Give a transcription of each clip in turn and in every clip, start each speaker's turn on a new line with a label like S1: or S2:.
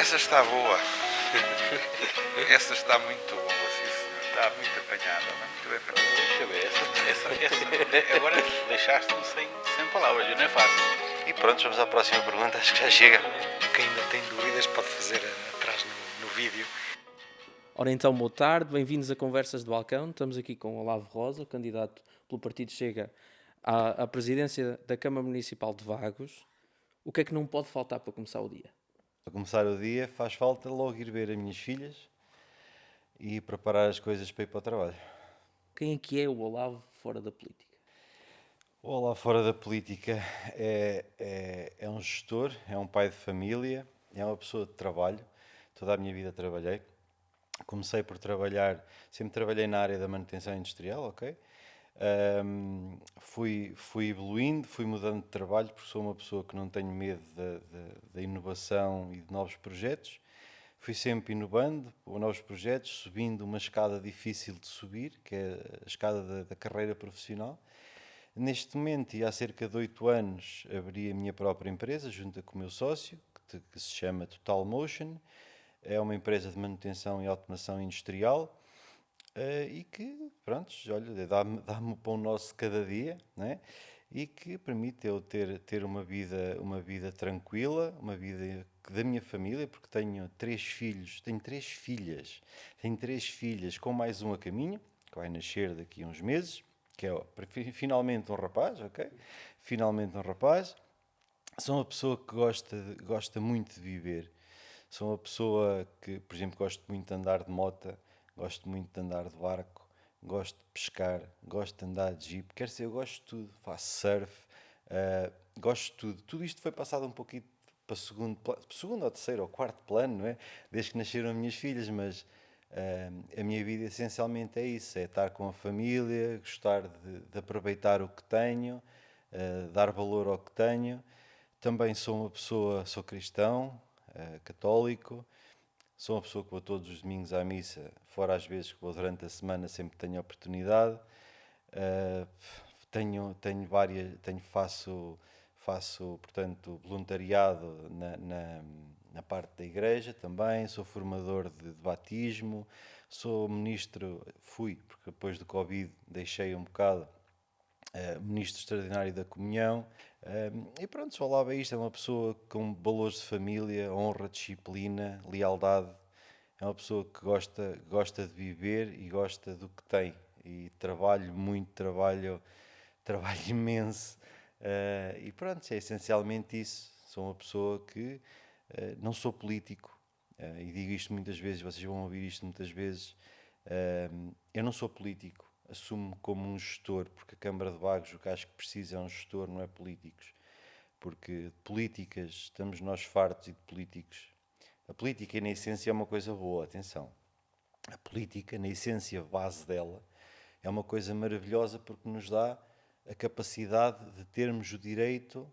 S1: Essa está boa. Essa está muito boa, sim senhor. Está muito apanhada, muito bem preparada.
S2: Deixa eu ver, agora deixaste-me sem palavras, não é fácil.
S3: E pronto, vamos à próxima pergunta, acho que já chega.
S4: Quem ainda tem dúvidas pode fazer atrás no vídeo.
S5: Ora então, boa tarde, bem-vindos a Conversas de Balcão. Estamos aqui com o Olavo Rosa, candidato pelo Partido Chega à presidência da Câmara Municipal de Vagos. O que é que não pode faltar para começar o dia?
S3: Para começar o dia, faz falta logo ir ver as minhas filhas e preparar as coisas para ir para o trabalho.
S5: Quem é que é o Olavo fora da política?
S3: O Olavo fora da política é um gestor, é um pai de família, é uma pessoa de trabalho. Toda a minha vida trabalhei. Comecei por trabalhar, sempre trabalhei na área da manutenção industrial, ok? Fui evoluindo, fui mudando de trabalho, porque sou uma pessoa que não tenho medo da inovação e de novos projetos. Fui sempre inovando com novos projetos, subindo uma escada difícil de subir, que é a escada da carreira profissional. Neste momento, e há cerca de 8 anos, abri a minha própria empresa, junto com o meu sócio, que se chama Total Motion. É uma empresa de manutenção e automação industrial e que, pronto, olha, dá-me o pão nosso cada dia, né? E que permite eu ter uma vida tranquila, uma vida da minha família, porque tenho 3 filhos, tenho 3 filhas com mais um a caminho, que vai nascer daqui a uns meses, que é finalmente um rapaz, ok? Finalmente um rapaz. Sou uma pessoa que gosta muito de viver. Sou uma pessoa que, por exemplo, gosto muito de andar de moto, gosto muito de andar de barco, gosto de pescar, gosto de andar de jeep, quer dizer, eu gosto de tudo, faço surf, gosto de tudo. Tudo isto foi passado um pouquinho para segundo ou terceiro ou quarto plano, não é? Desde que nasceram as minhas filhas, mas a minha vida essencialmente é isso, é estar com a família, gostar de aproveitar o que tenho, dar valor ao que tenho. Também sou cristão, católico, sou uma pessoa que vou todos os domingos à missa, fora às vezes que vou durante a semana, sempre que tenho oportunidade. Faço, portanto, voluntariado na parte da igreja também, sou formador de batismo, sou ministro, porque depois do Covid deixei um bocado, ministro extraordinário da comunhão, e pronto, só lá bem isto, é uma pessoa com valores de família, honra, disciplina, lealdade, é uma pessoa que gosta de viver e gosta do que tem, e trabalho muito, trabalho imenso, e pronto, é essencialmente isso, sou uma pessoa que não sou político, e digo isto muitas vezes, vocês vão ouvir isto muitas vezes, eu não sou político, assumo-me como um gestor, porque a Câmara de Vagos o que acho que precisa é um gestor, não é políticos. Porque de políticas estamos nós fartos e de políticos. A política, na essência, é uma coisa boa, atenção. A política, na essência base dela, é uma coisa maravilhosa porque nos dá a capacidade de termos o direito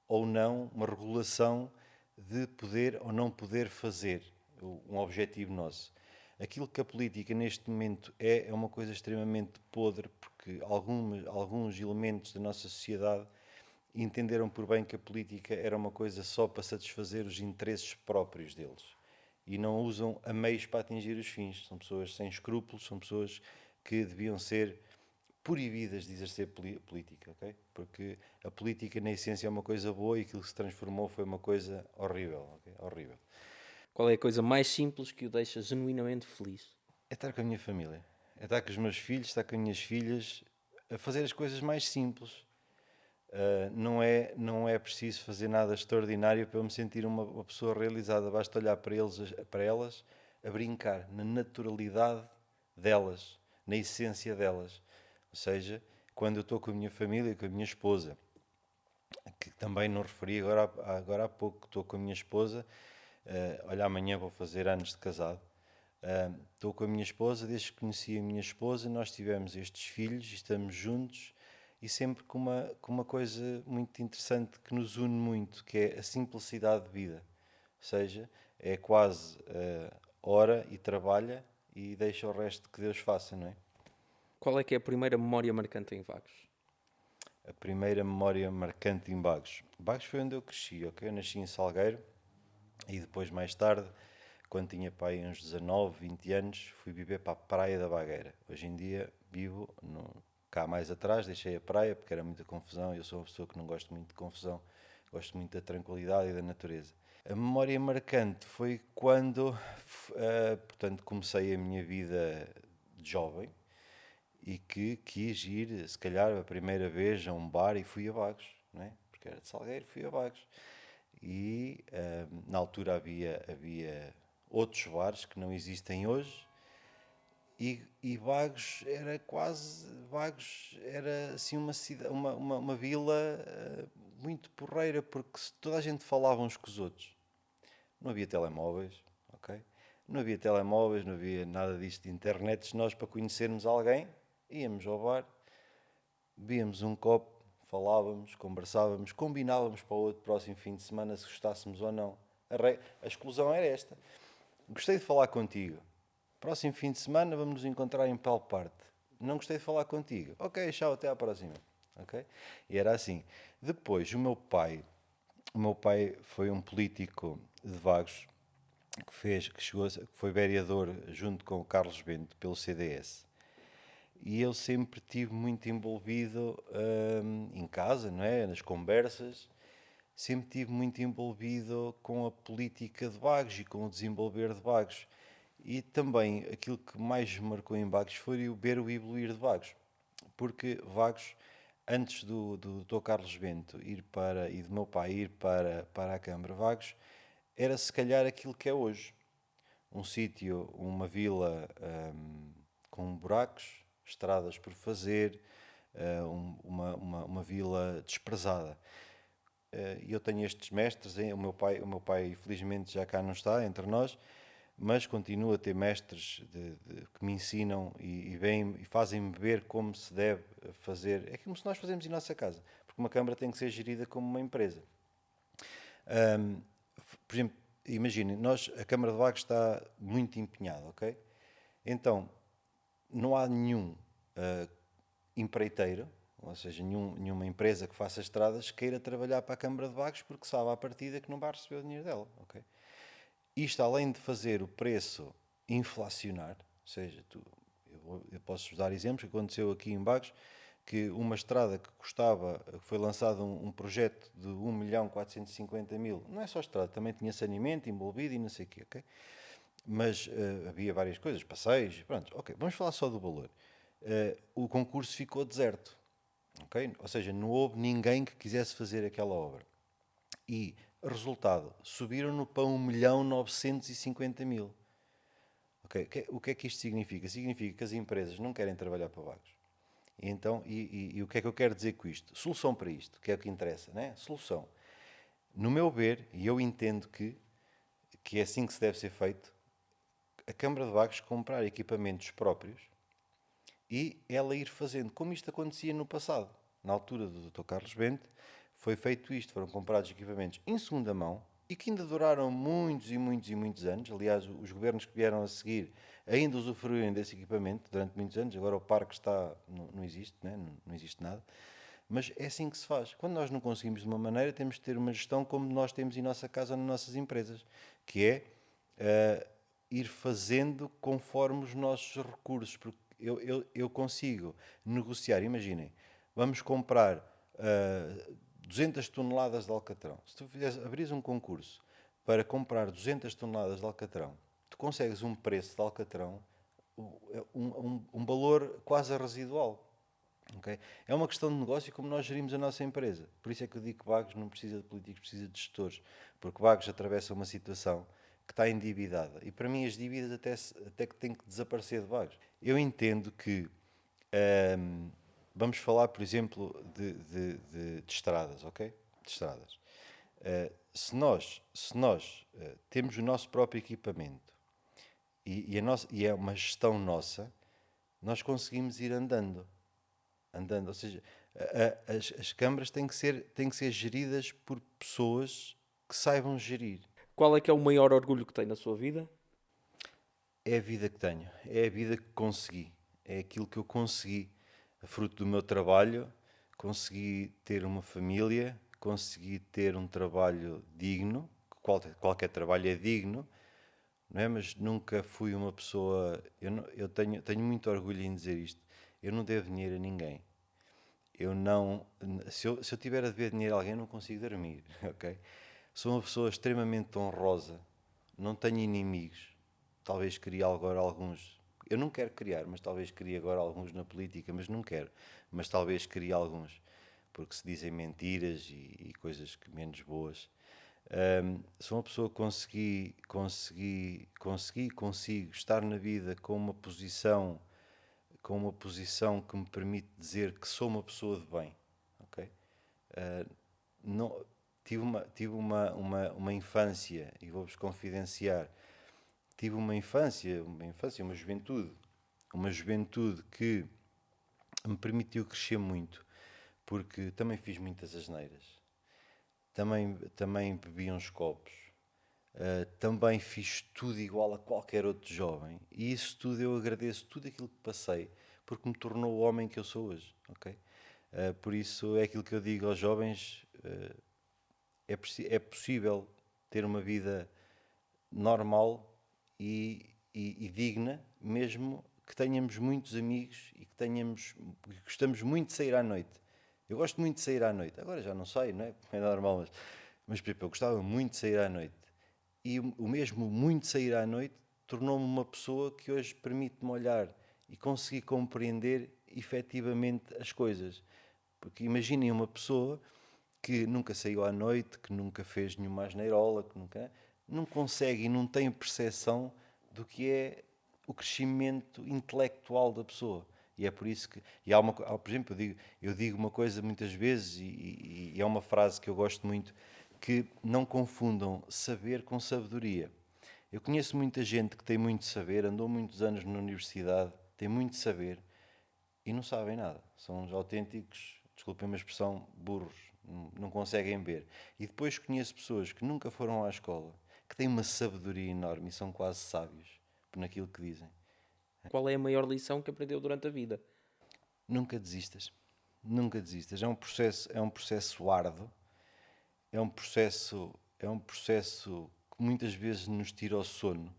S3: ou não, uma regulação de poder ou não poder fazer um objetivo nosso. Aquilo que a política neste momento é uma coisa extremamente podre, porque alguns elementos da nossa sociedade entenderam por bem que a política era uma coisa só para satisfazer os interesses próprios deles e não usam a meios para atingir os fins. São pessoas sem escrúpulos, são pessoas que deviam ser proibidas de exercer política, ok? Porque a política na essência é uma coisa boa e aquilo que se transformou foi uma coisa horrível, ok? Horrível.
S5: Qual é a coisa mais simples que o deixa genuinamente feliz?
S3: É estar com a minha família, é estar com os meus filhos, estar com as minhas filhas, a fazer as coisas mais simples. Não é preciso fazer nada extraordinário para eu me sentir uma pessoa realizada. Basta olhar para elas a brincar, na naturalidade delas, na essência delas. Ou seja, quando eu estou com a minha família, com a minha esposa, que também não referi agora há pouco, estou com a minha esposa, olha, amanhã vou fazer anos de casado. Estou com a minha esposa, desde que conheci a minha esposa, nós tivemos estes filhos, estamos juntos e sempre com uma coisa muito interessante que nos une muito, que é a simplicidade de vida. Ou seja, é quase ora e trabalha e deixa o resto que Deus faça, não é?
S5: Qual é que é a primeira memória marcante em Vagos?
S3: A primeira memória marcante em Vagos. Vagos foi onde eu cresci, ok? Eu nasci em Salgueiro, E depois, mais tarde, quando tinha pai uns 19, 20 anos, fui viver para a Praia da Bagueira. Hoje em dia vivo cá mais atrás, deixei a praia porque era muita confusão. Eu sou uma pessoa que não gosto muito de confusão, gosto muito da tranquilidade e da natureza. A memória marcante foi quando, portanto, comecei a minha vida de jovem e que quis ir, se calhar, a primeira vez a um bar e fui a Vagos, não é? Porque era de Salgueiro, fui a Vagos. E na altura havia outros bares que não existem hoje e Vagos era assim uma cidade, uma vila muito porreira, porque toda a gente falava uns com os outros. Não havia telemóveis, ok? Não havia telemóveis, não havia nada disto de internet. Nós, para conhecermos alguém, íamos ao bar, bebíamos um copo, falávamos, conversávamos, combinávamos para o outro próximo fim de semana se gostássemos ou não. A exclusão era esta. Gostei de falar contigo. Próximo fim de semana vamos nos encontrar em tal parte. Não gostei de falar contigo. Ok, tchau, até à próxima. Ok? E era assim. Depois, o meu pai foi um político de Vagos que foi vereador junto com o Carlos Bento pelo CDS. E eu sempre estive muito envolvido em casa, não é? Nas conversas, sempre estive muito envolvido com a política de Vagos e com o desenvolver de Vagos. E também aquilo que mais me marcou em Vagos foi o ver o evoluir de Vagos. Porque Vagos, antes do Dr. Carlos Bento e do meu pai ir para a Câmara, Vagos era se calhar aquilo que é hoje. Um sítio, uma vila com buracos, estradas por fazer, uma vila desprezada. E eu tenho estes mestres, o meu pai felizmente já cá não está entre nós, mas continuo a ter mestres que me ensinam e fazem-me ver como se deve fazer. É como se nós fazemos em nossa casa, porque uma Câmara tem que ser gerida como uma empresa. Por exemplo, imaginem, a Câmara de Vagos está muito empenhada, ok? Então, não há nenhum empreiteiro, ou seja, nenhuma empresa que faça estradas queira trabalhar para a Câmara de Vagos porque sabe à partida que não vai receber o dinheiro dela, ok? Isto, além de fazer o preço inflacionar, ou seja, eu posso dar exemplos que aconteceu aqui em Vagos, que uma estrada que foi lançado um projeto de 1.450.000, não é só estrada, também tinha saneamento envolvido e não sei o quê, ok? Mas havia várias coisas, passeios, pronto, ok, vamos falar só do valor. O concurso ficou deserto, ok? Ou seja, não houve ninguém que quisesse fazer aquela obra. E, resultado, subiram-no para 1.950.000. Okay? O que é que isto significa? Significa que as empresas não querem trabalhar para Vagos. E, então, e o que é que eu quero dizer com isto? Solução para isto, que é o que interessa, né? Solução. No meu ver, e eu entendo que é assim que se deve ser feito, a Câmara de Vagos comprar equipamentos próprios e ela ir fazendo, como isto acontecia no passado. Na altura do Dr. Carlos Bento, foi feito isto, foram comprados equipamentos em segunda mão e que ainda duraram muitos e muitos e muitos anos. Aliás, os governos que vieram a seguir ainda usufruíram desse equipamento durante muitos anos. Agora o parque não existe, né? Não existe nada. Mas é assim que se faz. Quando nós não conseguimos de uma maneira, temos de ter uma gestão como nós temos em nossa casa, nas nossas empresas, que é ir fazendo conforme os nossos recursos. Porque eu consigo negociar, imaginem, vamos comprar 200 toneladas de alcatrão. Se tu abris um concurso para comprar 200 toneladas de alcatrão, tu consegues um preço de alcatrão, um valor quase residual. Okay? É uma questão de negócio como nós gerimos a nossa empresa. Por isso é que eu digo que Vagos não precisa de políticos, precisa de gestores. Porque Vagos atravessa uma situação que está endividada. E para mim as dívidas até que têm que desaparecer de Vagos. Eu entendo que vamos falar, por exemplo, de estradas, ok? De estradas. Se nós temos o nosso próprio equipamento e é uma gestão nossa, nós conseguimos ir andando. Ou seja, as câmaras têm que ser geridas por pessoas que saibam gerir.
S5: Qual é que é o maior orgulho que tem na sua vida?
S3: É a vida que tenho, é a vida que consegui, é aquilo que eu consegui, fruto do meu trabalho, consegui ter uma família, consegui ter um trabalho digno, que qualquer trabalho é digno, não é? Mas nunca fui uma pessoa. Eu tenho muito orgulho em dizer isto. Eu não devo dinheiro a ninguém. Eu não. Se eu tiver a dever dinheiro a alguém, não consigo dormir, ok? Sou uma pessoa extremamente honrosa. Não tenho inimigos. Talvez crie agora alguns. Eu não quero criar, mas talvez crie agora alguns na política, mas não quero. Mas talvez crie alguns, porque se dizem mentiras e coisas que menos boas. Sou uma pessoa que consigo estar na vida com uma posição que me permite dizer que sou uma pessoa de bem, ok? Não, tive uma infância, e vou-vos confidenciar, tive uma juventude que me permitiu crescer muito, porque também fiz muitas asneiras, também bebi uns copos, também fiz tudo igual a qualquer outro jovem, e isso tudo eu agradeço, tudo aquilo que passei, porque me tornou o homem que eu sou hoje, ok? Por isso é aquilo que eu digo aos jovens, é possível ter uma vida normal e digna, mesmo que tenhamos muitos amigos e que gostamos muito de sair à noite. Eu gosto muito de sair à noite, agora já não saio, não é? É normal, mas por exemplo, eu gostava muito de sair à noite. E o mesmo muito de sair à noite tornou-me uma pessoa que hoje permite-me olhar e conseguir compreender efetivamente as coisas. Porque imaginem uma pessoa que nunca saiu à noite, que nunca fez nenhuma asneirola, que nunca não consegue e não tem percepção do que é o crescimento intelectual da pessoa. E é por isso que. Por exemplo, eu digo uma coisa muitas vezes, e é uma frase que eu gosto muito, que não confundam saber com sabedoria. Eu conheço muita gente que tem muito saber, andou muitos anos na universidade, tem muito saber e não sabem nada. São uns autênticos, desculpem a expressão, burros. Não conseguem ver. E depois conheço pessoas que nunca foram à escola, que têm uma sabedoria enorme e são quase sábios naquilo que dizem.
S5: Qual é a maior lição que aprendeu durante a vida?
S3: Nunca desistas. Nunca desistas. É um processo árduo. É um processo que muitas vezes nos tira o sono.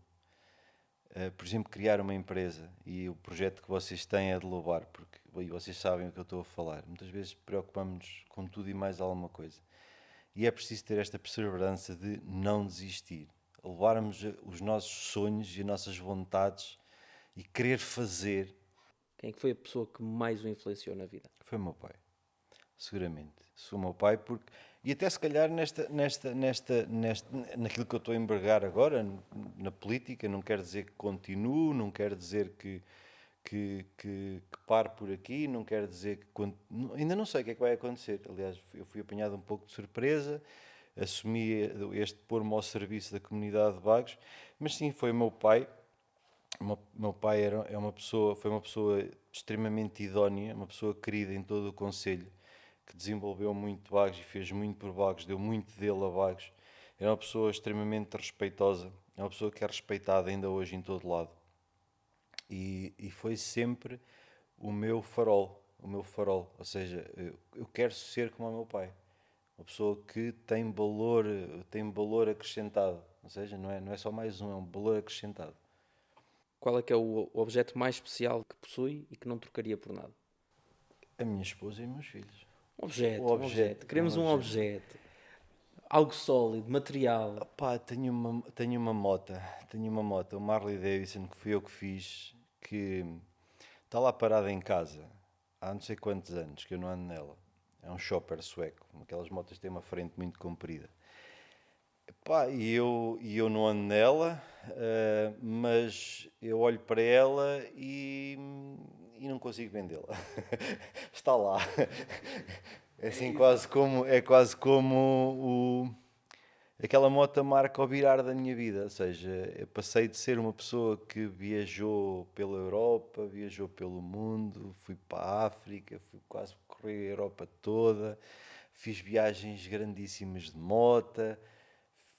S3: Por exemplo, criar uma empresa, e o projeto que vocês têm é de louvar, porque e vocês sabem o que eu estou a falar. Muitas vezes preocupamos-nos com tudo e mais alguma coisa. E é preciso ter esta perseverança de não desistir, levarmos os nossos sonhos e as nossas vontades e querer fazer.
S5: Quem é que foi a pessoa que mais o influenciou na vida?
S3: Foi o meu pai, seguramente. Sou o meu pai, porque. E até se calhar naquilo que eu estou a embargar agora, na política, não quer dizer que continuo, não quer dizer que pare por aqui, não quer dizer que. Ainda não sei o que é que vai acontecer. Aliás, eu fui apanhado um pouco de surpresa, assumi este pôr-me ao serviço da comunidade de Vagos, mas sim, foi o meu pai. O meu pai foi uma pessoa extremamente idónea, uma pessoa querida em todo o concelho, que desenvolveu muito Vagos e fez muito por Vagos, deu muito dele a Vagos. Era uma pessoa extremamente respeitosa, é uma pessoa que é respeitada ainda hoje em todo lado. E foi sempre o meu farol, ou seja, eu quero ser como o meu pai, uma pessoa que tem valor acrescentado, ou seja, não é só mais um, é um valor acrescentado.
S5: Qual é que é o objeto mais especial que possui e que não trocaria por nada?
S3: A minha esposa e os meus filhos.
S5: Um objeto,
S3: O
S5: um objeto. Queremos um objeto. Algo sólido, material.
S3: Pá, tenho uma moto, uma Harley Davidson que fui eu que fiz, que está lá parada em casa há não sei quantos anos que eu não ando nela. É um chopper sueco, aquelas motas que têm uma frente muito comprida. Pá, e eu não ando nela, mas eu olho para ela e não consigo vendê-la. Está lá. É assim quase como aquela moto marca o virar da minha vida. Ou seja, eu passei de ser uma pessoa que viajou pela Europa, viajou pelo mundo, fui para a África, fui quase correr a Europa toda, fiz viagens grandíssimas de moto,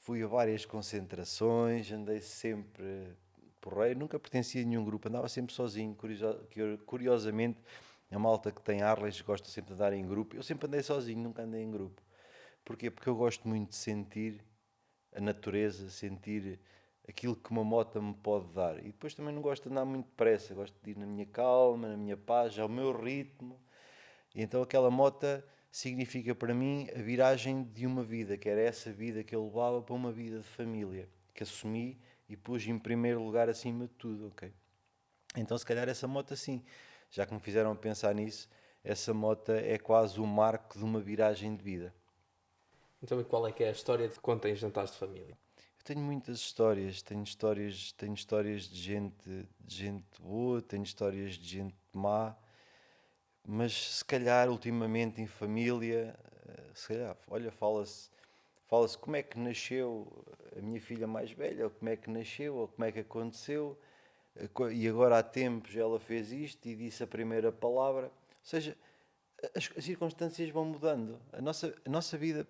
S3: fui a várias concentrações, andei sempre porreiro, nunca pertencia a nenhum grupo, andava sempre sozinho. Curiosamente, a malta que tem Harleys gosta sempre de andar em grupo. Eu sempre andei sozinho, nunca andei em grupo. Porquê? Porque eu gosto muito de sentir a natureza, sentir aquilo que uma moto me pode dar. E depois também não gosto de andar muito depressa, gosto de ir na minha calma, na minha paz, ao meu ritmo. E então aquela moto significa para mim a viragem de uma vida, que era essa vida que eu levava para uma vida de família, que assumi e pus em primeiro lugar acima de tudo, ok? Então se calhar essa moto assim, já que me fizeram pensar nisso, essa moto é quase o marco de uma viragem de vida.
S5: Então, e qual é que é a história de quando tens jantares de família?
S3: Eu tenho muitas histórias, tenho histórias de gente boa, tenho histórias de gente má, mas se calhar ultimamente em família, se calhar, olha, fala-se como é que nasceu a minha filha mais velha, ou como é que nasceu, ou como é que aconteceu, e agora há tempos ela fez isto e disse a primeira palavra. Ou seja, as circunstâncias vão mudando. A nossa vida,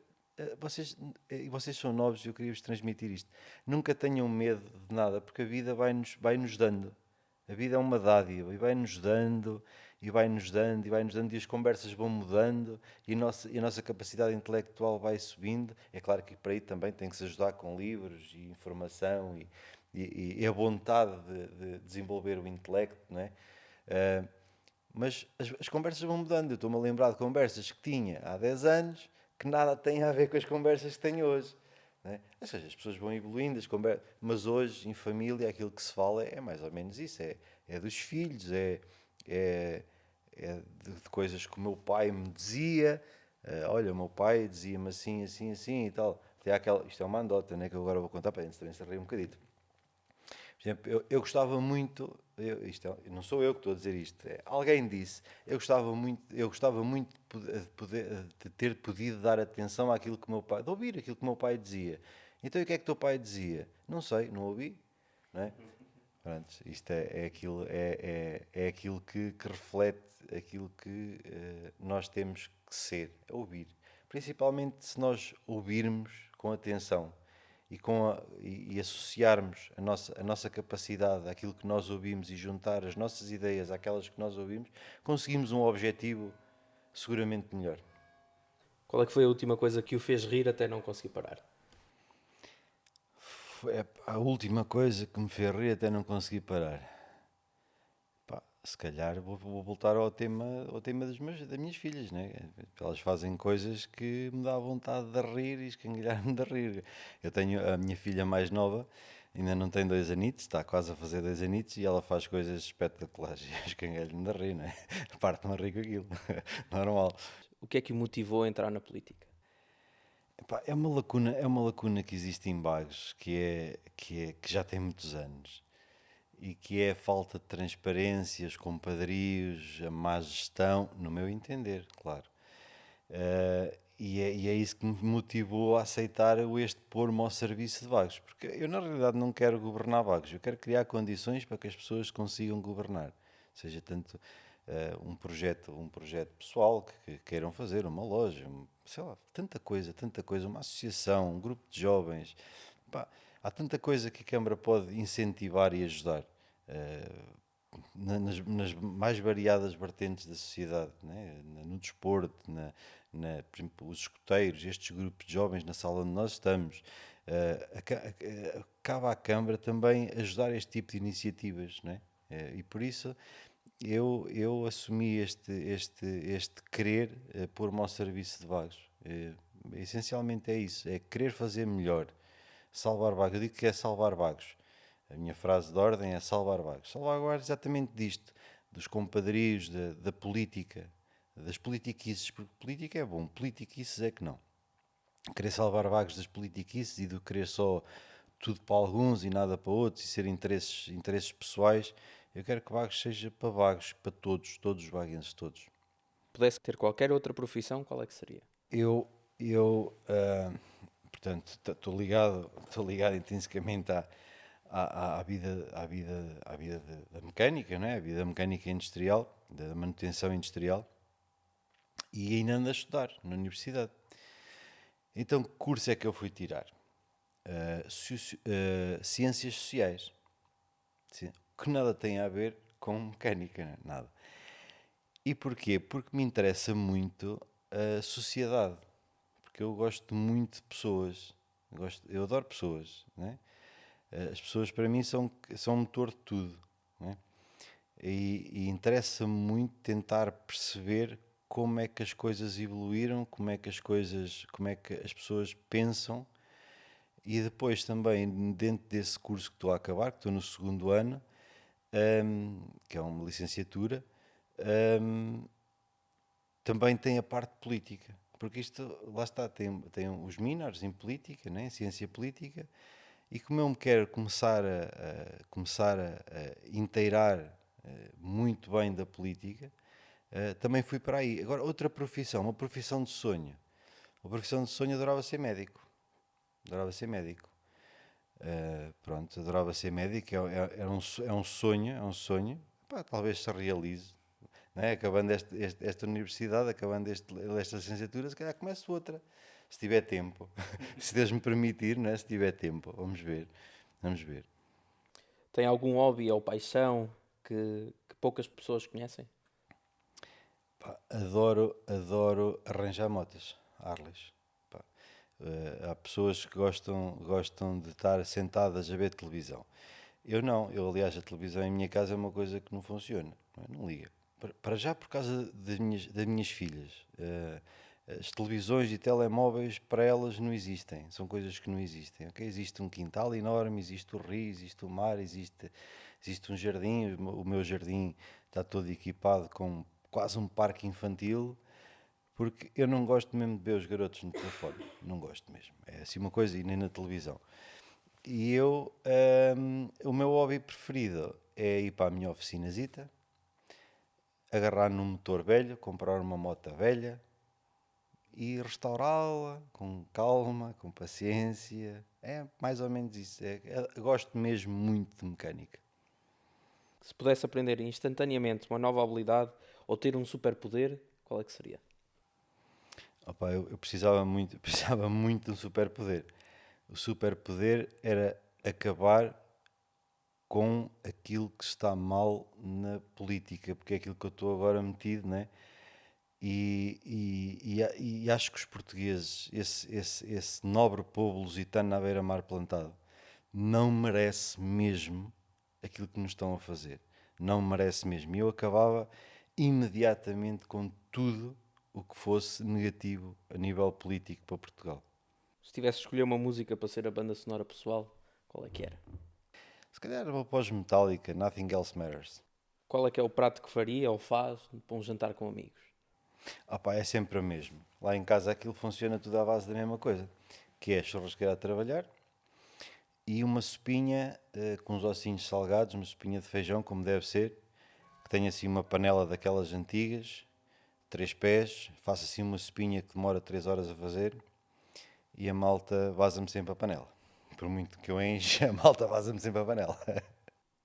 S3: vocês são novos e eu queria vos transmitir isto. Nunca tenham medo de nada, porque a vida vai-nos dando. A vida é uma dádiva e vai-nos dando, e vai-nos dando, e vai-nos dando, e as conversas vão mudando, e a nossa capacidade intelectual vai subindo. É claro que para aí também tem que se ajudar com livros e informação e a vontade de desenvolver o intelecto, não é? Mas as conversas vão mudando. Eu estou-me a lembrar de conversas que tinha há 10 anos que nada têm a ver com as conversas que tenho hoje. Não é? Ou seja, as pessoas vão evoluindo, mas hoje, em família, aquilo que se fala é mais ou menos isso: é dos filhos, é de coisas que o meu pai me dizia. Olha, o meu pai dizia-me assim, assim, assim e tal. Até aquela, isto é uma andota, né, que eu agora vou contar para eles também se rir um bocadito. Por exemplo, eu gostava muito, não sou eu que estou a dizer isto, alguém disse, eu gostava muito de ter podido dar atenção àquilo que o meu pai, de ouvir aquilo que o meu pai dizia. Então, e o que é que o teu pai dizia? Não sei, não ouvi, não é? Pronto, isto é aquilo que reflete aquilo que nós temos que ser, é ouvir. Principalmente se nós ouvirmos com atenção e associarmos a nossa capacidade àquilo que nós ouvimos e juntar as nossas ideias àquelas que nós ouvimos, conseguimos um objetivo seguramente melhor.
S5: Qual é que foi a última coisa que o fez rir até não conseguir parar?
S3: Foi a última coisa que me fez rir até não conseguir parar. Pá, se calhar vou voltar ao tema das minhas filhas, né? Elas fazem coisas que me dá vontade de rir e escangalhar-me de rir. Eu tenho a minha filha mais nova, ainda não tem 2 anitos, está quase a fazer 2 anitos e ela faz coisas espetaculares e eu escangalho-me de rir, né? Parte-me a rir com aquilo, normal.
S5: O que é que o motivou a entrar na política?
S3: Epá, é uma lacuna que existe em Bagos, que já tem muitos anos e que é a falta de transparência, os compadrios, a má gestão, no meu entender, claro. E é isso que me motivou a aceitar este pôr-me ao serviço de Vagos, porque eu na realidade não quero governar Vagos, eu quero criar condições para que as pessoas consigam governar, seja tanto um projeto pessoal que queiram fazer, uma loja, sei lá, tanta coisa, uma associação, um grupo de jovens. Pá, há tanta coisa que a Câmara pode incentivar e ajudar nas mais variadas vertentes da sociedade, né? No desporto, por exemplo, os escoteiros, estes grupos de jovens na sala onde nós estamos. Cabe à Câmara também ajudar este tipo de iniciativas, né? E por isso eu assumi este querer pôr-me ao serviço de Vagos. Essencialmente é isso, é querer fazer melhor, salvar Vagos. Eu digo que é salvar Vagos. A minha frase de ordem é salvar Vagos. Salvar exatamente disto, dos compadrios, da política, das politiquices, porque política é bom, politiquices é que não. Querer salvar Vagos das politiquices e do querer só tudo para alguns e nada para outros e ser interesses pessoais. Eu quero que Vagos seja para Vagos, para todos os vaguenses, todos.
S5: Pudesse ter qualquer outra profissão, qual é que seria?
S3: Portanto, estou ligado intrinsecamente à vida da mecânica, não é? A vida mecânica industrial, da manutenção industrial, e ainda ando a estudar na universidade. Então, que curso é que eu fui tirar? Ciências Sociais, que nada tem a ver com mecânica, né? Nada. E porquê? Porque me interessa muito a sociedade, porque eu gosto muito de pessoas Eu adoro pessoas, né? As pessoas para mim são motor de tudo, né? E interessa-me muito tentar perceber como é que as coisas evoluíram, como é que as pessoas pensam, e depois também dentro desse curso que estou a acabar, que estou no segundo ano, que é uma licenciatura, hum, também tem a parte política, porque isto, lá está, tem os minors em política, né, em ciência política, e como eu me quero começar a inteirar muito bem da política, também fui para aí. Agora, outra profissão, uma profissão de sonho. Uma profissão de sonho, adorava ser médico. Adorava ser médico. Pronto, adorava ser médico, é um sonho, pá, talvez se realize, né? Acabando esta universidade, acabando esta licenciatura, se calhar começo outra, se tiver tempo, se Deus me permitir, né? Se tiver tempo, vamos ver, vamos ver.
S5: Tem algum hobby ou paixão que poucas pessoas conhecem?
S3: Pá, adoro arranjar motas, Harleys. Pá, há pessoas que gostam de estar sentadas a ver televisão. Eu não, aliás a televisão em minha casa é uma coisa que não funciona, não liga. Para já por causa das minhas filhas. As televisões e telemóveis para elas não existem, são coisas que não existem. Okay? Existe um quintal enorme, existe o rio, existe o mar, existe um jardim. O meu jardim está todo equipado com quase um parque infantil, porque eu não gosto mesmo de ver os garotos no telefone, não gosto mesmo. É assim uma coisa, e nem na televisão. E o meu hobby preferido é ir para a minha oficinazita, agarrar num motor velho, comprar uma moto velha e restaurá-la com calma, com paciência. É mais ou menos isso. Eu gosto mesmo muito de mecânica.
S5: Se pudesse aprender instantaneamente uma nova habilidade ou ter um superpoder, qual é que seria?
S3: Opa, eu precisava muito, precisava muito de um superpoder. O superpoder era acabar com aquilo que está mal na política, porque é aquilo que eu estou agora metido, né? E acho que os portugueses, esse nobre povo lusitano na beira-mar plantado, não merece mesmo aquilo que nos estão a fazer. Não merece mesmo. E eu acabava imediatamente com tudo o que fosse negativo a nível político para Portugal.
S5: Se tivesse de escolher uma música para ser a banda sonora pessoal, qual é que era?
S3: Se calhar vou para os Metallica, Nothing Else Matters.
S5: Qual é que é o prato que faria ou faz para um jantar com amigos?
S3: Ah pá, é sempre o mesmo. Lá em casa aquilo funciona tudo à base da mesma coisa, que é churrasqueira a trabalhar e uma sopinha com uns ossinhos salgados, uma sopinha de feijão, como deve ser, que tenha assim uma panela daquelas antigas, 3 pés, faço assim uma sopinha que demora 3 horas a fazer e a malta vaza-me sempre a panela. Por muito que eu enche, a malta vaza-me sempre a panela.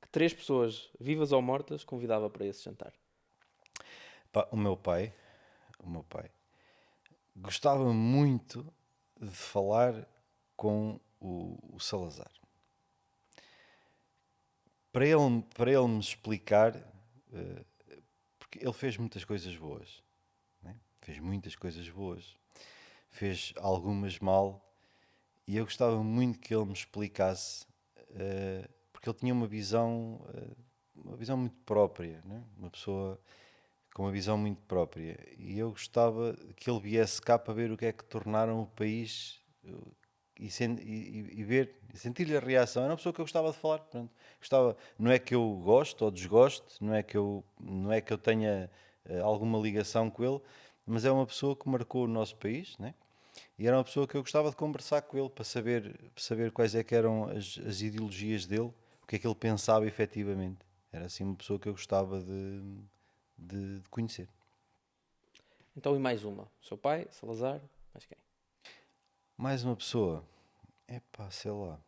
S5: Que 3 pessoas, vivas ou mortas, convidava para esse jantar?
S3: Pá, o meu pai, gostava muito de falar com o Salazar. Para ele me explicar, porque ele fez muitas coisas boas, né? Fez muitas coisas boas, fez algumas mal, e eu gostava muito que ele me explicasse, porque ele tinha uma visão muito própria, né? Uma pessoa com uma visão muito própria, e eu gostava que ele viesse cá para ver o que é que tornaram o país e ver, e sentir-lhe a reação. Era uma pessoa que eu gostava de falar, pronto. Gostava, não é que eu gosto ou desgosto, não é que eu tenha alguma ligação com ele, mas é uma pessoa que marcou o nosso país, né? E era uma pessoa que eu gostava de conversar com ele para saber quais é que eram as ideologias dele, o que é que ele pensava efetivamente. Era assim uma pessoa que eu gostava de conhecer.
S5: Então, e mais uma? O seu pai, Salazar, mais quem?
S3: Mais uma pessoa, epá, sei lá,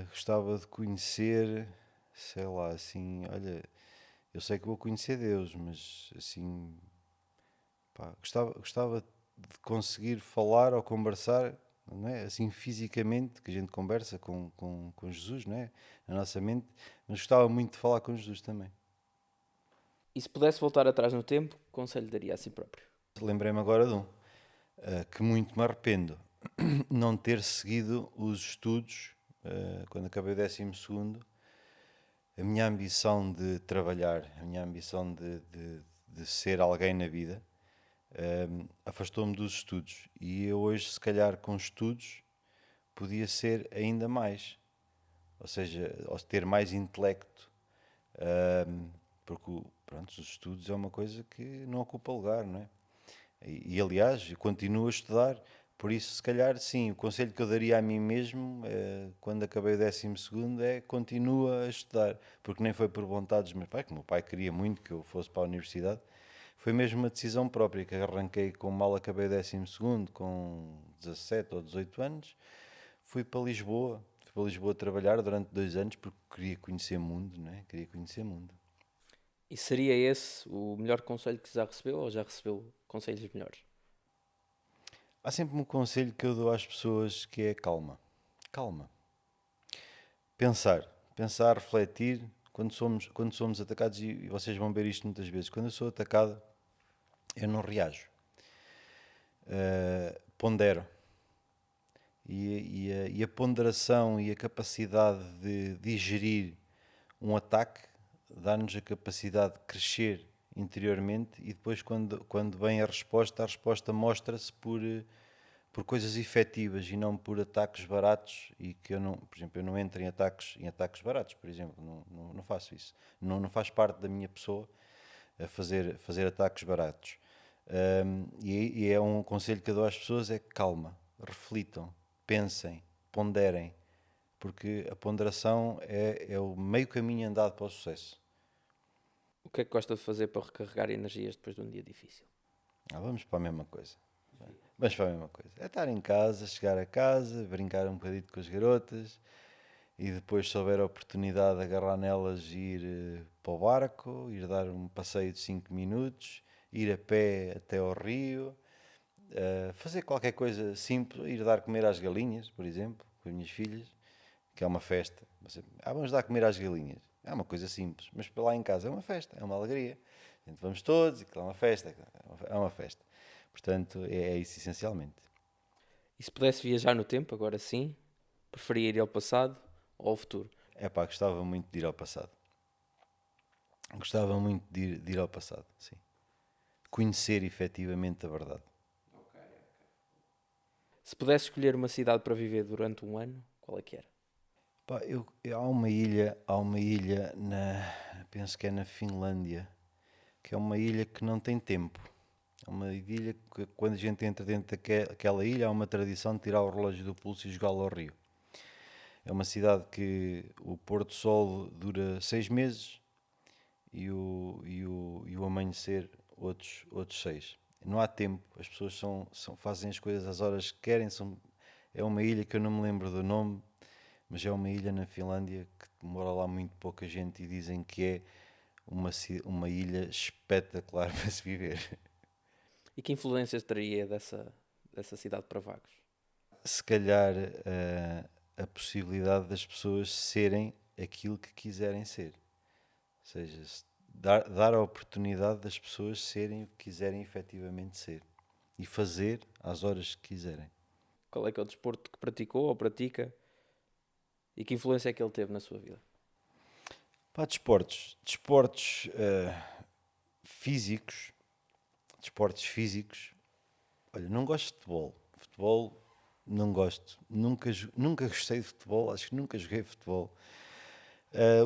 S3: gostava de conhecer, sei lá, assim, olha, eu sei que vou conhecer Deus, mas assim, pá, gostava de conseguir falar ou conversar, não é? Assim, fisicamente, que a gente conversa com Jesus, não é? Na nossa mente, mas gostava muito de falar com Jesus também.
S5: E se pudesse voltar atrás no tempo, que conselho daria a si próprio?
S3: Lembrei-me agora de um, que muito me arrependo, não ter seguido os estudos, quando acabei o 12º, a minha ambição de trabalhar, a minha ambição de ser alguém na vida, afastou-me dos estudos. E eu hoje, se calhar, com estudos, podia ser ainda mais. Ou seja, ter mais intelecto. Porque, pronto, os estudos é uma coisa que não ocupa lugar, não é? Aliás, eu continuo a estudar. Por isso, se calhar, sim, o conselho que eu daria a mim mesmo, quando acabei o 12º, é continua a estudar. Porque nem foi por vontade dos meus pais, que o meu pai queria muito que eu fosse para a universidade. Foi mesmo uma decisão própria, que arranquei com mal acabei o 12º, com 17 ou 18 anos. Fui para Lisboa, trabalhar durante 2 anos, porque queria conhecer mundo, não é? Queria conhecer mundo.
S5: E seria esse o melhor conselho que já recebeu ou já recebeu conselhos melhores?
S3: Há sempre um conselho que eu dou às pessoas que é calma. Calma. Pensar, refletir. Quando somos atacados, e vocês vão ver isto muitas vezes, quando eu sou atacado, eu não reajo. Pondero. E a ponderação e a capacidade de digerir um ataque dá-nos a capacidade de crescer interiormente, e depois, quando vem a resposta mostra-se por coisas efetivas e não por ataques baratos. E que eu não, por exemplo, eu não entro em ataques baratos, por exemplo, não faço isso. Não faz parte da minha pessoa a fazer ataques baratos. E é um conselho que eu dou às pessoas: é calma, reflitam, pensem, ponderem, porque a ponderação é o meio caminho andado para o sucesso.
S5: O que é que gosta de fazer para recarregar energias depois de um dia difícil?
S3: Vamos para a mesma coisa. Vamos para a mesma coisa. É estar em casa, chegar a casa, brincar um bocadinho com as garotas, e depois, se houver a oportunidade, agarrar nelas e ir para o barco, ir dar um passeio de 5 minutos, ir a pé até ao rio, fazer qualquer coisa simples, ir dar comer às galinhas, por exemplo, com as minhas filhas, que é uma festa. Vamos dar comer às galinhas. É uma coisa simples, mas para lá em casa é uma festa, é uma alegria. Então vamos todos, e que é uma festa, é uma festa. Portanto, é isso essencialmente.
S5: E se pudesse viajar no tempo, agora sim, preferia ir ao passado ou ao futuro?
S3: Gostava muito de ir ao passado. Gostava muito de ir ao passado, sim. Conhecer efetivamente a verdade.
S5: Se pudesse escolher uma cidade para viver durante um ano, qual é que era?
S3: Há uma ilha penso que é na Finlândia, que é uma ilha que não tem tempo. É uma ilha que, quando a gente entra dentro daquela ilha, há uma tradição de tirar o relógio do pulso e jogá-lo ao rio. É uma cidade que o pôr do sol dura 6 meses e o amanhecer outros 6. Não há tempo, as pessoas fazem as coisas às horas que querem. É uma ilha que eu não me lembro do nome, mas é uma ilha na Finlândia que mora lá muito pouca gente, e dizem que é uma ilha espetacular para se viver.
S5: E que influências teria dessa cidade para Vagos?
S3: Se calhar a possibilidade das pessoas serem aquilo que quiserem ser. Ou seja, dar a oportunidade das pessoas serem o que quiserem efetivamente ser. E fazer às horas que quiserem.
S5: Qual é que é o desporto que praticou ou pratica e que influência é que ele teve na sua vida?
S3: Desportos físicos. Desportos físicos. Olha, não gosto de futebol. Futebol não gosto. Nunca gostei de futebol. Acho que nunca joguei futebol.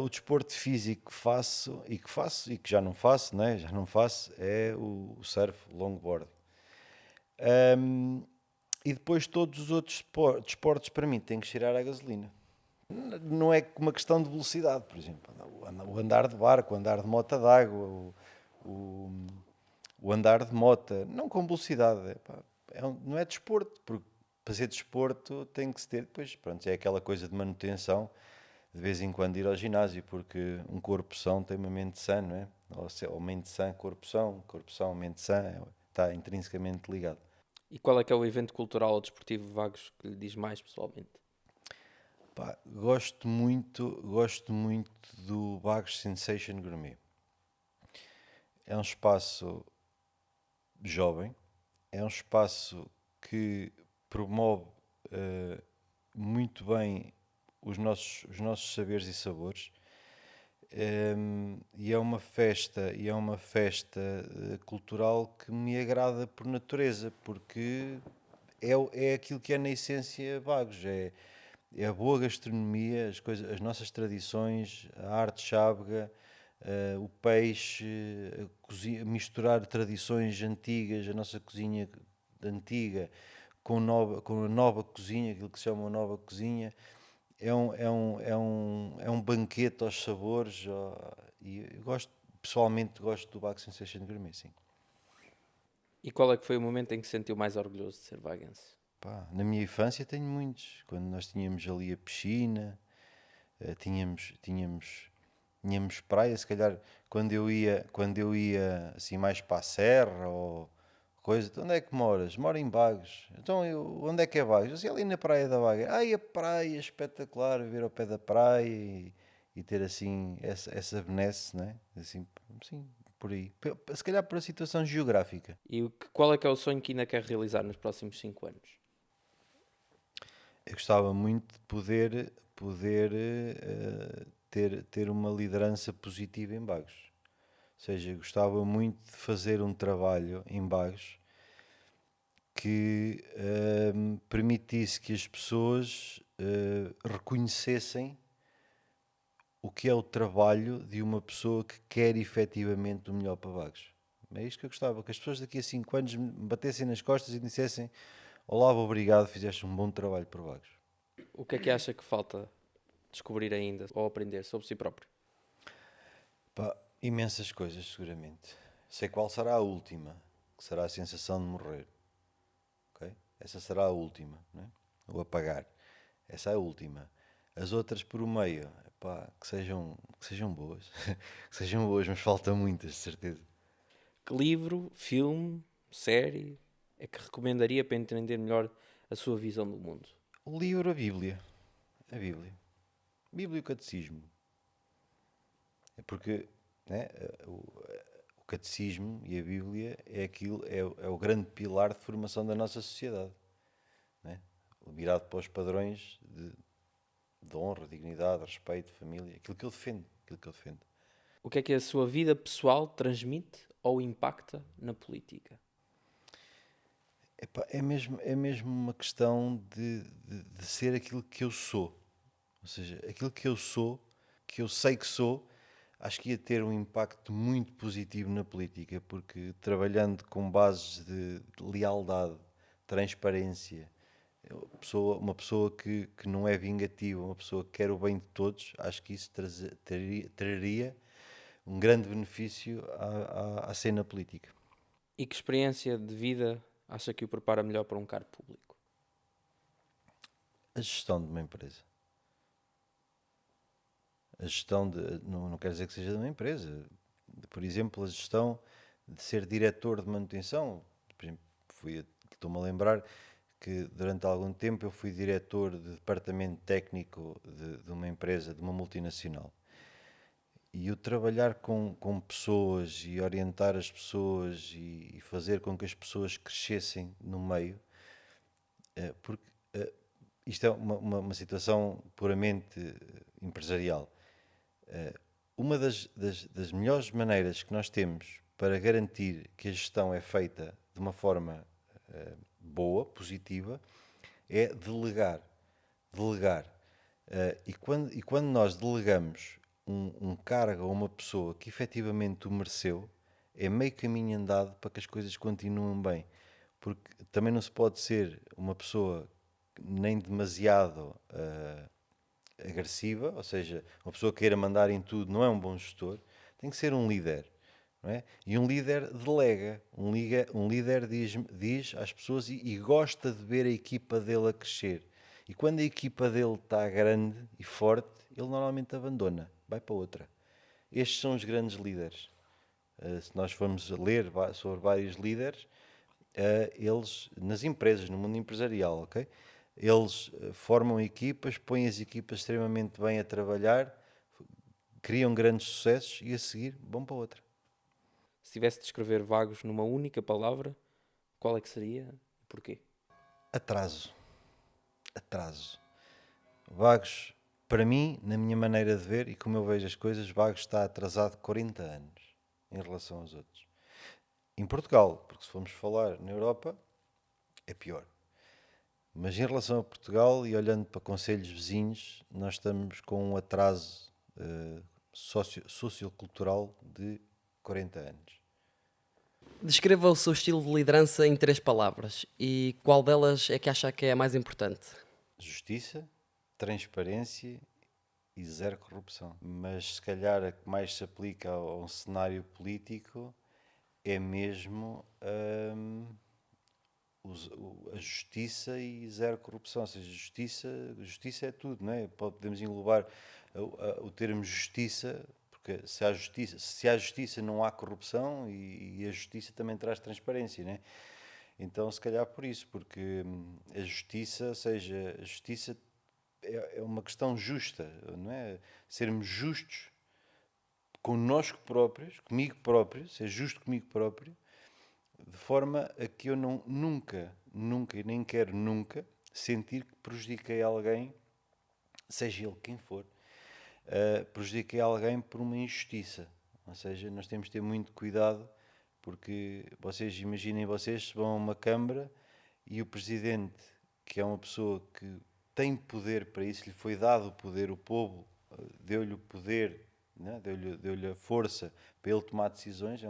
S3: O desporto físico que faço e que já não faço, né? Já não faço, é o surf, o longboard. E depois todos os outros desportos para mim têm que cheirar a gasolina. Não é uma questão de velocidade, por exemplo. O andar de barco, o andar de moto d'água, o andar de moto, não com velocidade. Não é desporto, porque para ser desporto tem que se ter, depois, pronto, é aquela coisa de manutenção, de vez em quando ir ao ginásio, porque um corpo são tem uma mente sã, não é? Ou mente sã, corpo são, mente sã, está intrinsecamente ligado.
S5: E qual é que é o evento cultural ou desportivo de Vagos que lhe diz mais pessoalmente?
S3: Gosto muito do Vagos Sensation Gourmet. É um espaço jovem, é um espaço que promove muito bem os nossos saberes e sabores. E é uma festa, cultural que me agrada por natureza, porque é aquilo que é na essência Vagos, é a boa gastronomia, as nossas tradições, a arte chábega, o peixe, misturar tradições antigas, a nossa cozinha antiga com a nova cozinha, aquilo que se chama a nova cozinha. É um banquete aos sabores, e eu pessoalmente gosto do Bag Sensation Gourmet, sim.
S5: E qual é que foi o momento em que se sentiu mais orgulhoso de ser vaguense?
S3: Pá, na minha infância tenho muitos, quando nós tínhamos ali a piscina, tínhamos praia, se calhar quando eu ia assim mais para a serra ou coisa, "Então, onde é que moras? Moro em Bagos. Então, onde é que é Bagos? Assim, ali na praia da Baga. Ai, a praia, espetacular, ver ao pé da praia e ter assim essa benesse, né? Assim, sim, por aí. Se calhar por a situação geográfica.
S5: E qual é que é o sonho que ainda quer realizar nos próximos 5 anos?
S3: Eu gostava muito de poder ter uma liderança positiva em Bagos. Ou seja, gostava muito de fazer um trabalho em Bagos que permitisse que as pessoas reconhecessem o que é o trabalho de uma pessoa que quer efetivamente o melhor para Bagos. É isto que eu gostava, que as pessoas daqui a 5 anos me batessem nas costas e me dissessem: Olá, obrigado, fizeste um bom trabalho para Bagos.
S5: O que é que acha que falta descobrir ainda ou aprender sobre si próprio?
S3: Pá, imensas coisas, seguramente. Sei qual será a última, que será a sensação de morrer. Ok? Essa será a última, né? O apagar. Essa é a última. As outras por o meio, pá, que sejam boas. Que sejam boas, mas falta muitas, de certeza.
S5: Que livro, filme, série é que recomendaria para entender melhor a sua visão do mundo?
S3: O livro, a Bíblia. A Bíblia. Bíblia e o Catecismo. É porque, né, o Catecismo e a Bíblia é o grande pilar de formação da nossa sociedade. Né? Virado para os padrões de honra, dignidade, respeito, família. Aquilo que eu defendo. Aquilo que eu defendo.
S5: O que é que a sua vida pessoal transmite ou impacta na política?
S3: Epá, é mesmo uma questão de ser aquilo que eu sou. Ou seja, aquilo que eu sou, que eu sei que sou, acho que ia ter um impacto muito positivo na política, porque trabalhando com bases de lealdade, transparência, uma pessoa que não é vingativa, uma pessoa que quer o bem de todos, acho que isso traria um grande benefício à cena política.
S5: E que experiência de vida acha que o prepara melhor para um cargo público?
S3: A gestão de uma empresa. A gestão não quer dizer que seja de uma empresa. Por exemplo, a gestão de ser diretor de manutenção. Por exemplo, estou-me a lembrar que durante algum tempo eu fui diretor de departamento técnico de uma empresa, de uma multinacional. E o trabalhar com pessoas e orientar as pessoas e fazer com que as pessoas crescessem no meio, porque isto é uma situação puramente empresarial. Uma das melhores maneiras que nós temos para garantir que a gestão é feita de uma forma boa, positiva, é delegar. Delegar. E quando nós delegamos um cargo a uma pessoa que efetivamente o mereceu, é meio caminho andado para que as coisas continuem bem. Porque também não se pode ser uma pessoa nem demasiado agressiva, ou seja, uma pessoa que queira mandar em tudo não é um bom gestor, tem que ser um líder. Não é? E um líder delega, um líder diz às pessoas e gosta de ver a equipa dele a crescer. E quando a equipa dele está grande e forte, ele normalmente abandona, vai para outra. Estes são os grandes líderes. Se nós formos ler sobre vários líderes, eles, nas empresas, no mundo empresarial, ok? Eles formam equipas, põem as equipas extremamente bem a trabalhar, criam grandes sucessos e a seguir vão para outra.
S5: Se tivesse de descrever Vagos numa única palavra, qual é que seria e porquê?
S3: Atraso. Atraso. Vagos, para mim, na minha maneira de ver e como eu vejo as coisas, Vagos está atrasado 40 anos em relação aos outros. Em Portugal, porque se formos falar na Europa, é pior. Mas em relação a Portugal e olhando para concelhos vizinhos, nós estamos com um atraso sociocultural de 40 anos.
S6: Descreva o seu estilo de liderança em 3 palavras e qual delas é que acha que é a mais importante?
S3: Justiça, transparência e zero corrupção. Mas se calhar a que mais se aplica a um cenário político é mesmo a justiça e zero corrupção. Ou seja, justiça é tudo, não é? Podemos englobar o termo justiça, porque se há justiça não há corrupção e a justiça também traz transparência, não é? Então, se calhar por isso, porque a justiça, ou seja, a justiça é uma questão justa, não é? Sermos justos connosco próprios, comigo próprio, ser justo comigo próprio, de forma a que eu nunca e nem quero nunca sentir que prejudiquei alguém, seja ele quem for, prejudiquei alguém por uma injustiça. Ou seja, nós temos de ter muito cuidado, porque imaginem vocês se vão a uma Câmara e o Presidente, que é uma pessoa que tem poder para isso, lhe foi dado o poder, o povo deu-lhe o poder, né? Deu-lhe a força para ele tomar decisões.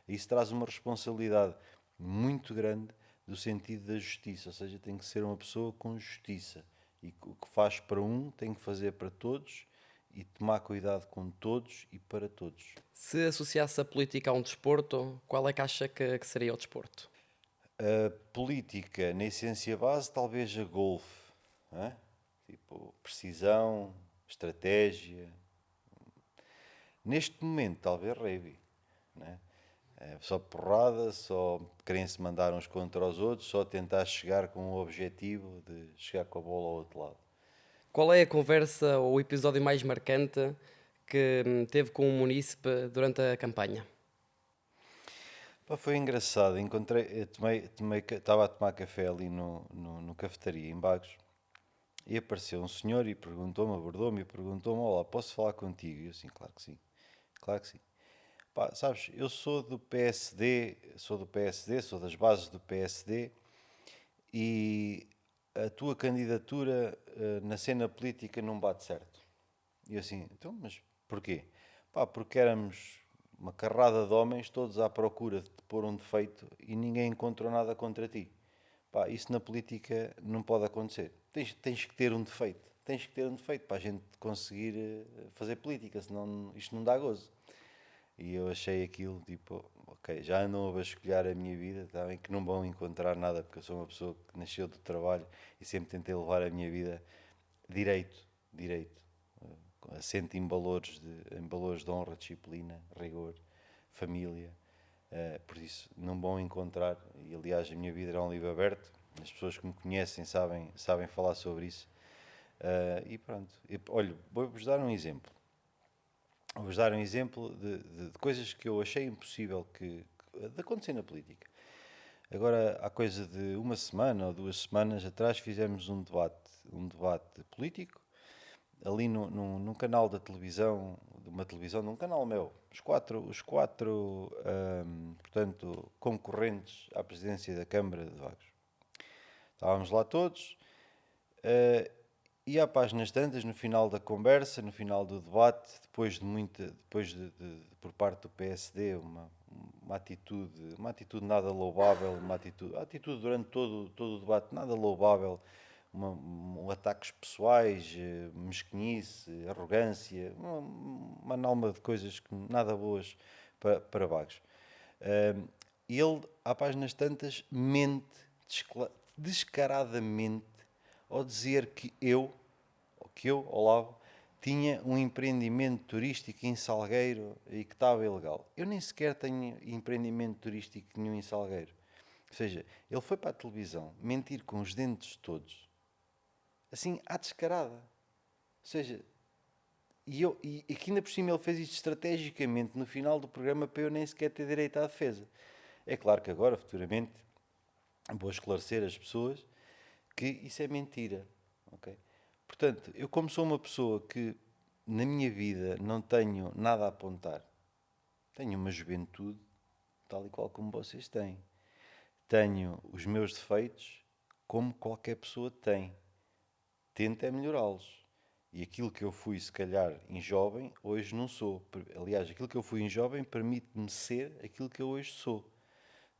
S3: Isso traz uma responsabilidade muito grande do sentido da justiça, ou seja, tem que ser uma pessoa com justiça e o que faz para um tem que fazer para todos e tomar cuidado com todos e para todos.
S6: Se associasse a política a um desporto, qual é que acha que seria o desporto?
S3: A política, na essência base, talvez a golfe, não é? Tipo, precisão, estratégia. Neste momento, talvez rugby, não é? Só porrada, só querem-se mandar uns contra os outros, só tentar chegar com o objetivo de chegar com a bola ao outro lado.
S6: Qual é a conversa ou o episódio mais marcante que teve com o munícipe durante a campanha?
S3: Pá, foi engraçado, estava a tomar café ali no cafetaria em Bagos e apareceu um senhor e abordou-me e perguntou-me: olá, posso falar contigo? E eu assim, claro que sim, claro que sim. Pá, sabes, eu sou do PSD, sou das bases do PSD e a tua candidatura na cena política não bate certo. E eu assim, então, mas porquê? Pá, porque éramos uma carrada de homens, todos à procura de te pôr um defeito e ninguém encontrou nada contra ti. Pá, isso na política não pode acontecer. Tens que ter um defeito. Tens que ter um defeito para a gente conseguir fazer política, senão isto não dá gozo. E eu achei aquilo, tipo, ok, já andam a vasculhar a minha vida, tá bem que não vão encontrar nada, porque eu sou uma pessoa que nasceu do trabalho e sempre tentei levar a minha vida direito, assente em valores de honra, disciplina, rigor, família. Por isso, não vão encontrar, e aliás a minha vida era um livro aberto, as pessoas que me conhecem sabem falar sobre isso. E pronto, olha, vou-vos dar um exemplo. Vou-vos dar um exemplo de coisas que eu achei impossível de acontecer na política. Agora, há coisa de uma semana ou 2 semanas atrás, fizemos um debate político, ali num canal da televisão, num canal meu, os quatro portanto, concorrentes à presidência da Câmara de Vagos. Estávamos lá todos, e há páginas tantas, no final da conversa, no final do debate, depois de por parte do PSD, uma atitude nada louvável, a atitude durante todo o debate nada louvável, ataques pessoais, mesquinice, arrogância, uma nalma de coisas que nada boas para Vagos. E ele, há páginas tantas, mente descaradamente ao dizer que eu, Olavo, tinha um empreendimento turístico em Salgueiro e que estava ilegal. Eu nem sequer tenho empreendimento turístico nenhum em Salgueiro. Ou seja, ele foi para a televisão mentir com os dentes todos, assim, à descarada. Ou seja, e que ainda por cima ele fez isto estrategicamente no final do programa para eu nem sequer ter direito à defesa. É claro que agora, futuramente, vou esclarecer as pessoas que isso é mentira, ok? Portanto, eu como sou uma pessoa que na minha vida não tenho nada a apontar, tenho uma juventude tal e qual como vocês têm. Tenho os meus defeitos como qualquer pessoa tem. Tento é melhorá-los. E aquilo que eu fui, se calhar, em jovem, hoje não sou. Aliás, aquilo que eu fui em jovem permite-me ser aquilo que eu hoje sou.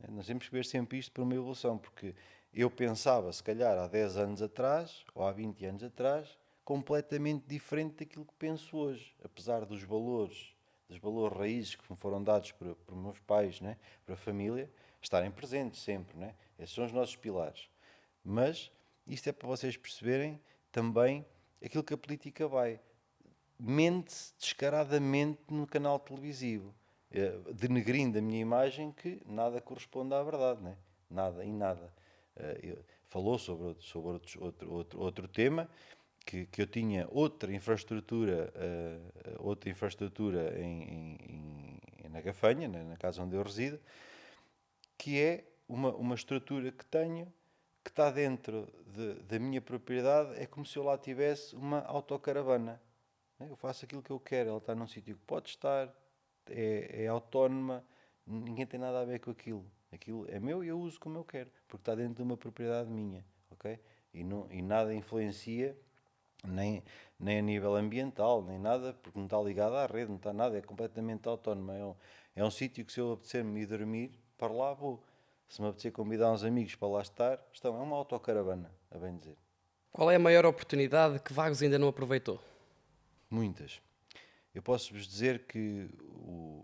S3: Nós temos que ver sempre isto por uma evolução, porque eu pensava, se calhar, há 10 anos atrás, ou há 20 anos atrás, completamente diferente daquilo que penso hoje. Apesar dos valores raízes que me foram dados por meus pais, né, para a família, estarem presentes sempre. Né? Esses são os nossos pilares. Mas isto é para vocês perceberem também aquilo que a política vai. Mente-se descaradamente no canal televisivo, denegrindo a minha imagem, que nada corresponde à verdade, né? Nada em nada. Falou sobre outro tema, que eu tinha outra infraestrutura na Gafanha, na casa onde eu resido, que é uma estrutura que tenho, que está dentro da minha propriedade. É como se eu lá tivesse uma autocaravana. Eu faço aquilo que eu quero, ela está num sítio que pode estar, é autónoma, ninguém tem nada a ver com aquilo. Aquilo é meu e eu uso como eu quero, porque está dentro de uma propriedade minha, ok? E nada influencia, nem a nível ambiental, nem nada, porque não está ligado à rede, não está nada, é completamente autónoma. É um sítio que, se eu apetecer-me ir dormir, para lá vou. Se me apetecer convidar uns amigos para lá estar, é uma autocaravana, a bem dizer.
S6: Qual é a maior oportunidade que Vagos ainda não aproveitou?
S3: Muitas. Eu posso-vos dizer que o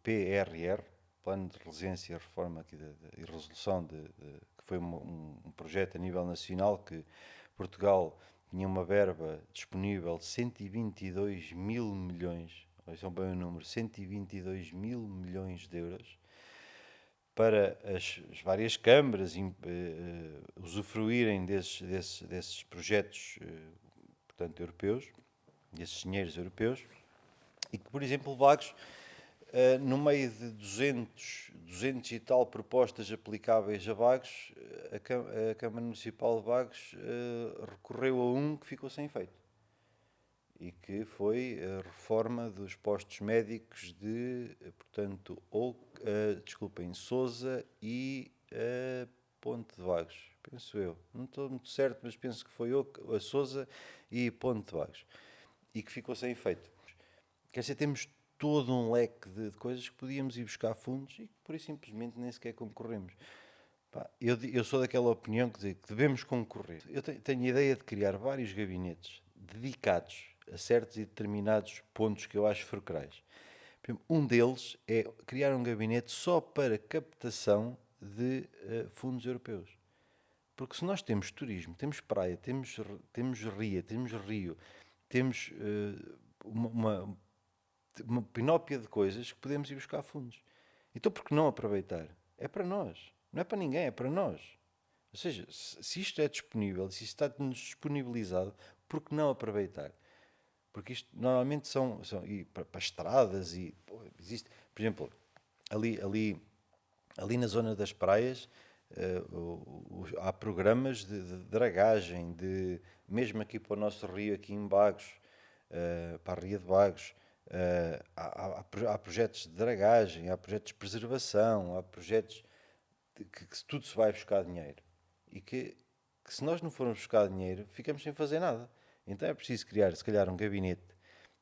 S3: PRR, Plano de Resiliência, Reforma e Resolução, que foi um projeto a nível nacional, que Portugal tinha uma verba disponível de 122 mil milhões, isso é um bem o número, 122 mil milhões de euros, para as várias câmaras usufruírem desses projetos, portanto, europeus, desses dinheiros europeus, e que, por exemplo, Vagos, no meio de 200 e tal propostas aplicáveis a Vagos, a Câmara Municipal de Vagos recorreu a um que ficou sem efeito, e que foi a reforma dos postos médicos de, portanto, desculpem, Sousa e Ponte de Vagos, penso eu. Não estou muito certo, mas penso que foi a Sousa e Ponte de Vagos, e que ficou sem efeito. Quer dizer, temos todo um leque de coisas que podíamos ir buscar fundos e que, por isso, simplesmente nem sequer concorremos. Eu sou daquela opinião que devemos concorrer. Eu tenho a ideia de criar vários gabinetes dedicados a certos e determinados pontos que eu acho fulcrais. Um deles é criar um gabinete só para captação de fundos europeus. Porque se nós temos turismo, temos praia, temos ria, temos rio, temos uma pinóplia de coisas que podemos ir buscar fundos. Então, por que não aproveitar? É para nós. Não é para ninguém, é para nós. Ou seja, se isto é disponível, se isto está-nos disponibilizado, por que não aproveitar? Porque isto normalmente são e para estradas e existe, por exemplo, ali na zona das praias, há programas de dragagem, mesmo aqui para o nosso rio, aqui em Bagos, para a Ria de Bagos, há projetos de dragagem, há projetos de preservação, há projetos que tudo se vai buscar dinheiro. E que se nós não formos buscar dinheiro, ficamos sem fazer nada. Então é preciso criar, se calhar, um gabinete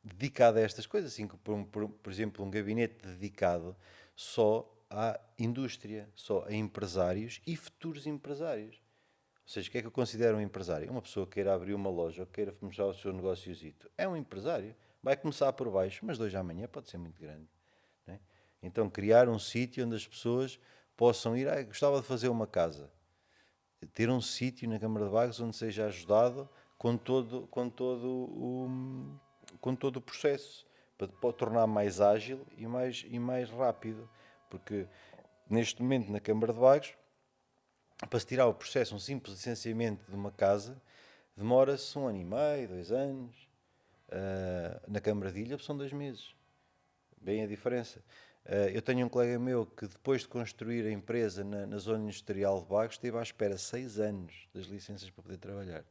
S3: dedicado a estas coisas, assim, por exemplo, um gabinete dedicado só à indústria, só a empresários e futuros empresários. Ou seja, o que é que eu considero um empresário? É uma pessoa que queira abrir uma loja ou queira começar o seu negóciozito. É um empresário. Vai começar por baixo, mas de hoje à amanhã pode ser muito grande. Não é? Então, criar um sítio onde as pessoas possam ir. Gostava de fazer uma casa. Ter um sítio na Câmara de Vagos onde seja ajudado com todo o processo, para tornar mais ágil e mais rápido. Porque neste momento na Câmara de Vagos, para se tirar o processo, um simples licenciamento de uma casa, demora-se 1 ano e meio, 2 anos. Na Câmara de Ilha são 2 meses. Bem a diferença. Eu tenho um colega meu que depois de construir a empresa na zona industrial de Bagos esteve à espera 6 anos das licenças para poder trabalhar.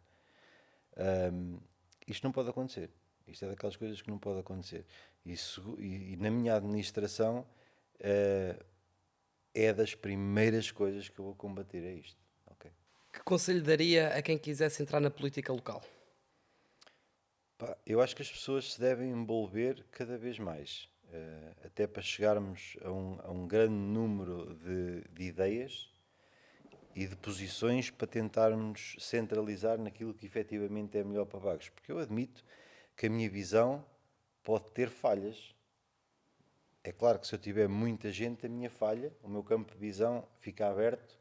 S3: Isto não pode acontecer. Isto é daquelas coisas que não pode acontecer. E na minha administração é das primeiras coisas que eu vou combater, é isto. Ok?
S6: Que conselho daria a quem quisesse entrar na política local?
S3: Pá, eu acho que as pessoas se devem envolver cada vez mais, até para chegarmos a um grande número de ideias e de posições para tentarmos centralizar naquilo que efetivamente é melhor para Vagos. Porque eu admito que a minha visão pode ter falhas. É claro que se eu tiver muita gente, a minha falha, o meu campo de visão fica aberto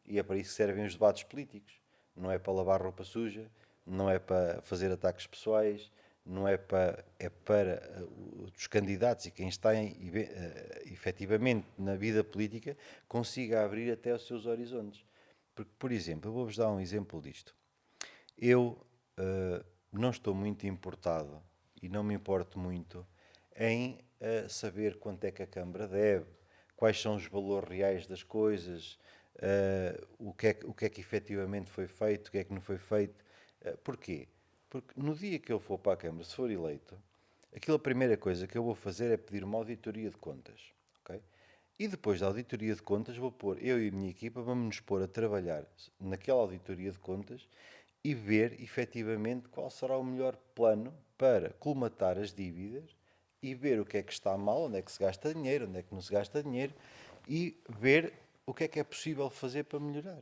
S3: e é para isso que servem os debates políticos. Não é para lavar roupa suja, não é para fazer ataques pessoais, não é para, é para os candidatos e quem está efetivamente na vida política consiga abrir até os seus horizontes. Porque, por exemplo, eu vou-vos dar um exemplo disto. Eu não estou muito importado e não me importo muito em saber quanto é que a Câmara deve, quais são os valores reais das coisas, o que é que efetivamente foi feito, o que é que não foi feito. Porquê? Porque no dia que eu for para a Câmara, se for eleito, a primeira coisa que eu vou fazer é pedir uma auditoria de contas. Ok? E depois da auditoria de contas, vou pôr, eu e a minha equipa, vamos nos pôr a trabalhar naquela auditoria de contas e ver efetivamente qual será o melhor plano para colmatar as dívidas e ver o que é que está mal, onde é que se gasta dinheiro, onde é que não se gasta dinheiro e ver o que é possível fazer para melhorar.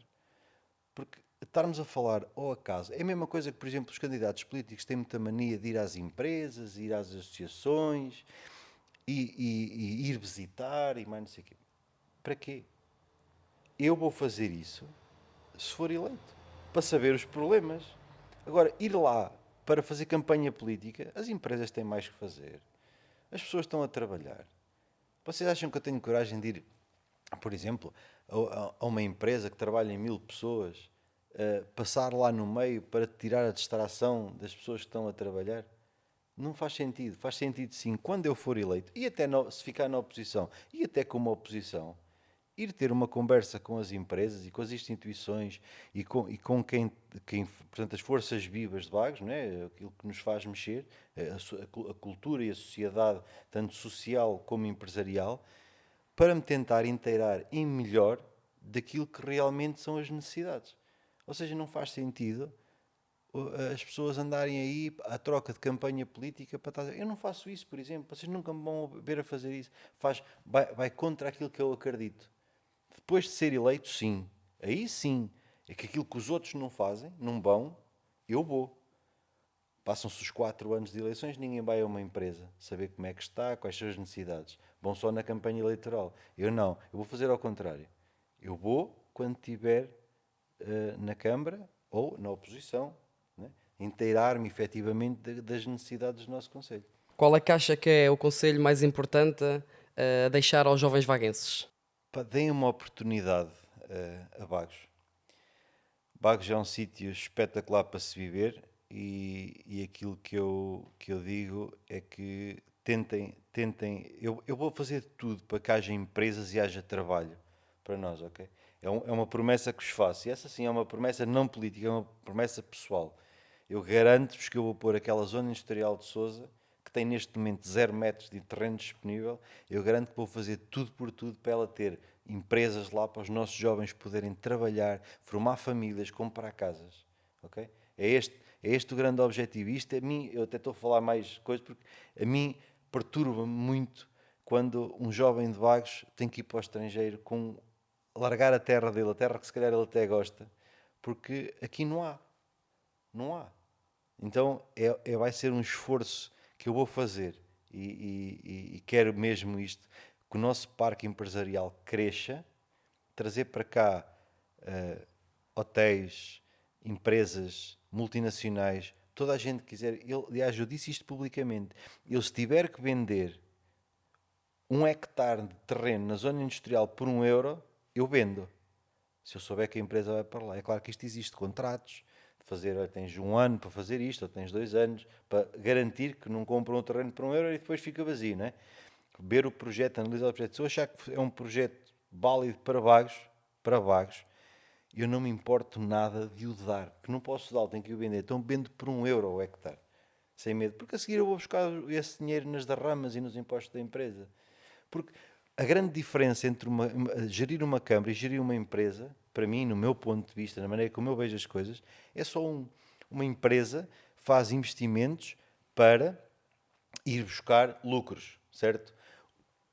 S3: Porque estarmos a falar ao acaso é a mesma coisa que, por exemplo, os candidatos políticos têm muita mania de ir às empresas, ir às associações e ir visitar e mais não sei o quê. Para quê? Eu vou fazer isso se for eleito, para saber os problemas. Agora, ir lá para fazer campanha política, as empresas têm mais que fazer. As pessoas estão a trabalhar. Vocês acham que eu tenho coragem de ir, por exemplo, a uma empresa que trabalha em 1000 pessoas, passar lá no meio para tirar a distração das pessoas que estão a trabalhar? Não faz sentido. Faz sentido sim, quando eu for eleito, e até se ficar na oposição, e até como oposição, ir ter uma conversa com as empresas e com as instituições e com quem, portanto, as forças vivas de Vagos, não é? Aquilo que nos faz mexer, a cultura e a sociedade, tanto social como empresarial, para me tentar inteirar em melhor daquilo que realmente são as necessidades. Ou seja, não faz sentido as pessoas andarem aí à troca de campanha política para estar... Eu não faço isso, por exemplo. Vocês nunca me vão ver a fazer isso. Vai contra aquilo que eu acredito. Depois de ser eleito, sim. Aí sim. É que aquilo que os outros não fazem, não vão, eu vou. Passam-se os 4 anos de eleições, ninguém vai a uma empresa saber como é que está, quais são as necessidades. Vão só na campanha eleitoral. Eu não. Eu vou fazer ao contrário. Eu vou quando estiver na Câmara ou na oposição, né? Inteirar-me efetivamente das necessidades do nosso Conselho.
S6: Qual é que acha que é o conselho mais importante a deixar aos jovens vaguenses?
S3: Deem uma oportunidade a Vagos. Vagos é um sítio espetacular para se viver e aquilo que eu digo é que tentem. Eu vou fazer tudo para que haja empresas e haja trabalho para nós, ok? É uma promessa que vos faço. E essa sim é uma promessa não política, é uma promessa pessoal. Eu garanto-vos que eu vou pôr aquela zona industrial de Sousa, que tem neste momento 0 metros de terreno disponível, eu garanto que vou fazer tudo por tudo para ela ter empresas lá, para os nossos jovens poderem trabalhar, formar famílias, comprar casas. Okay? É este o grande objetivo. Isto a mim, eu até estou a falar mais coisas, porque a mim perturba-me muito quando um jovem de Vagos tem que ir para o estrangeiro com largar a terra dele, a terra que se calhar ele até gosta, porque aqui não há. Não há. Então vai ser um esforço que eu vou fazer e quero mesmo isto, que o nosso parque empresarial cresça, trazer para cá hotéis, empresas multinacionais, toda a gente que quiser. Aliás, eu disse isto publicamente. Eu, se tiver que vender 1 hectare de terreno na zona industrial por 1 euro, eu vendo. Se eu souber que a empresa vai para lá. É claro que isto existe contratos, de fazer, tens 1 ano para fazer isto, ou tens 2 anos, para garantir que não compram o terreno por 1 euro e depois fica vazio, não é? ver o projeto, analisar o projeto. Se eu achar que é um projeto válido para Vagos, eu não me importo nada de o dar, porque não posso dar, tenho que o vender. Então vendo por €1 ao hectare, sem medo, porque a seguir eu vou buscar esse dinheiro nas derramas e nos impostos da empresa. Porque a grande diferença entre gerir uma Câmara e gerir uma empresa, para mim, no meu ponto de vista, na maneira como eu vejo as coisas, é só uma empresa faz investimentos para ir buscar lucros, certo?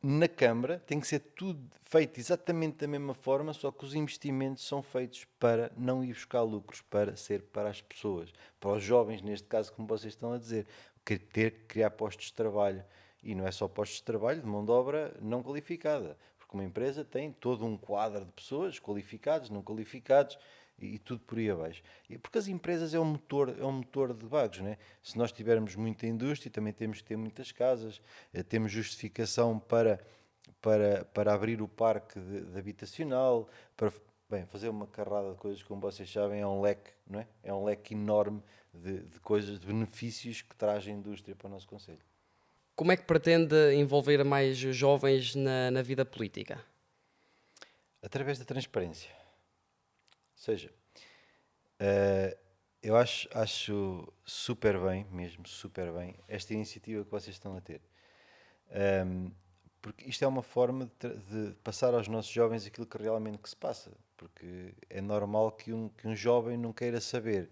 S3: Na Câmara tem que ser tudo feito exatamente da mesma forma, só que os investimentos são feitos para não ir buscar lucros, para ser para as pessoas, para os jovens, neste caso, como vocês estão a dizer, ter que criar postos de trabalho. E não é só postos de trabalho de mão de obra não qualificada, porque uma empresa tem todo um quadro de pessoas qualificados, não qualificados, e tudo por aí abaixo. Porque as empresas é um motor de Vagos, né? Se nós tivermos muita indústria, também temos que ter muitas casas, temos justificação para abrir o parque de habitacional, para bem, fazer uma carrada de coisas, como vocês sabem, é um leque, não é? É um leque enorme de coisas, de benefícios que traz a indústria para o nosso concelho.
S6: Como é que pretende envolver mais jovens na vida política?
S3: Através da transparência. Ou seja, eu acho super bem, mesmo super bem, esta iniciativa que vocês estão a ter. Porque isto é uma forma de passar aos nossos jovens aquilo que realmente que se passa. Porque é normal que um jovem não queira saber.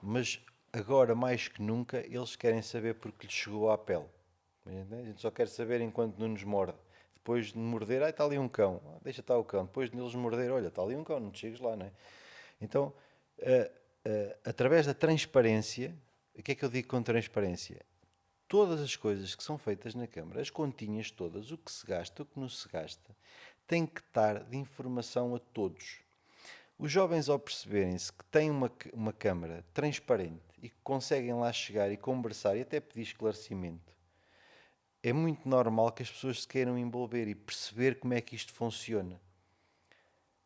S3: Mas agora, mais que nunca, eles querem saber porque lhes chegou à pele. A gente só quer saber enquanto não nos morde. Depois de morder, está ali um cão. Deixa estar o cão. Depois de eles morder, olha, está ali um cão, não te chegues lá, não é? Então, através da transparência, o que é que eu digo com transparência? Todas as coisas que são feitas na Câmara, as continhas todas, o que se gasta, o que não se gasta, tem que estar de informação a todos. Os jovens, ao perceberem-se que têm uma Câmara transparente e que conseguem lá chegar e conversar e até pedir esclarecimento, é muito normal que as pessoas se queiram envolver e perceber como é que isto funciona.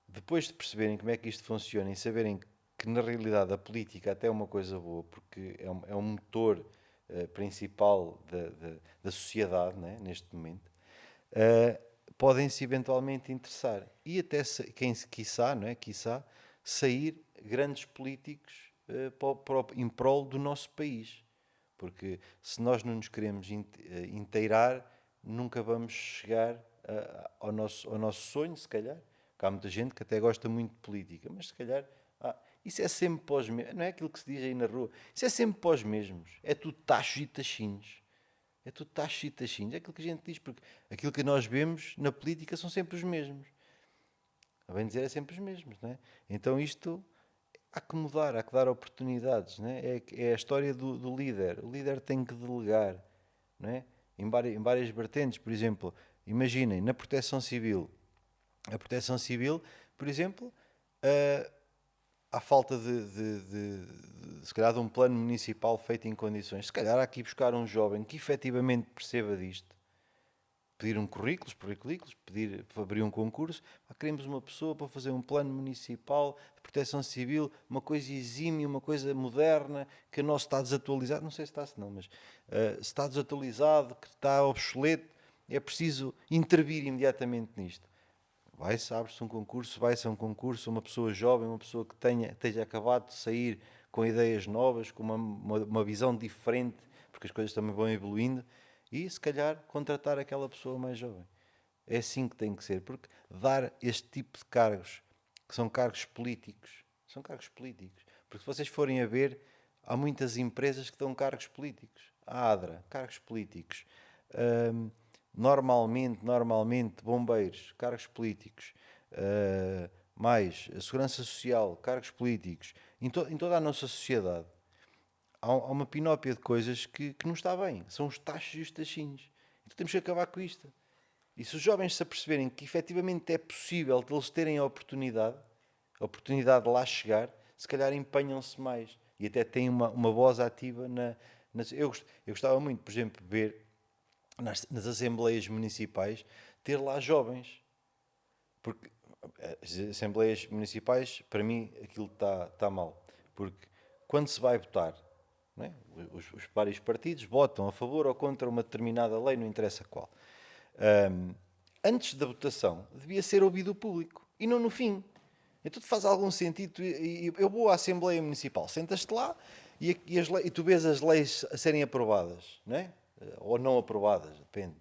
S3: Depois de perceberem como é que isto funciona e saberem que na realidade a política até é uma coisa boa, porque é um motor principal da sociedade, né, neste momento, podem-se eventualmente interessar. E até, quiçá, não é? Quiçá, sair grandes políticos em prol do nosso país. Porque se nós não nos queremos inteirar, nunca vamos chegar ao nosso sonho, se calhar. Porque há muita gente que até gosta muito de política, mas se calhar isso é sempre para os mesmos. Não é aquilo que se diz aí na rua. Isso é sempre para os mesmos. É tudo tachos e tachinhos. É tudo tachos e tachinhos. É aquilo que a gente diz, porque aquilo que nós vemos na política são sempre os mesmos. A bem dizer, é sempre os mesmos, não é? Então isto há que mudar, há que dar oportunidades, não é? É a história do líder. O líder tem que delegar, não é? Em várias vertentes, por exemplo, imaginem, na proteção civil. A proteção civil, por exemplo, há falta se calhar, de um plano municipal feito em condições. Se calhar há aqui buscar um jovem que efetivamente perceba disto, pedir currículos, pedir para abrir um concurso. Queremos uma pessoa para fazer um plano municipal de proteção civil, uma coisa exímia, uma coisa moderna, que o nosso está desatualizado. Não sei se está, se não, mas se está desatualizado, que está obsoleto, é preciso intervir imediatamente nisto. Abre-se um concurso, vai-se a um concurso, uma pessoa jovem, uma pessoa que esteja acabado de sair com ideias novas, com uma visão diferente, porque as coisas também vão evoluindo, e se calhar contratar aquela pessoa mais jovem. É assim que tem que ser, porque dar este tipo de cargos, que são cargos políticos, porque se vocês forem a ver, há muitas empresas que dão cargos políticos. A ADRA, cargos políticos. Normalmente, bombeiros, cargos políticos, mais a segurança social, cargos políticos, em toda a nossa sociedade, há uma pinópia de coisas que não está bem. São os tachos e os tachinhos. Então temos que acabar com isto. E se os jovens se aperceberem que efetivamente é possível eles terem a oportunidade de lá chegar, se calhar empenham-se mais e até têm uma voz ativa eu gostava muito, por exemplo, de ver nas assembleias municipais, ter lá jovens. Porque as assembleias municipais, para mim, aquilo está mal. Porque quando se vai votar, não é? Os vários partidos votam a favor ou contra uma determinada lei, não interessa qual. Antes da votação, devia ser ouvido o público e não no fim. Então faz algum sentido. Eu vou à Assembleia Municipal, sentas-te lá e tu vês as leis a serem aprovadas, não é? Ou não aprovadas, depende.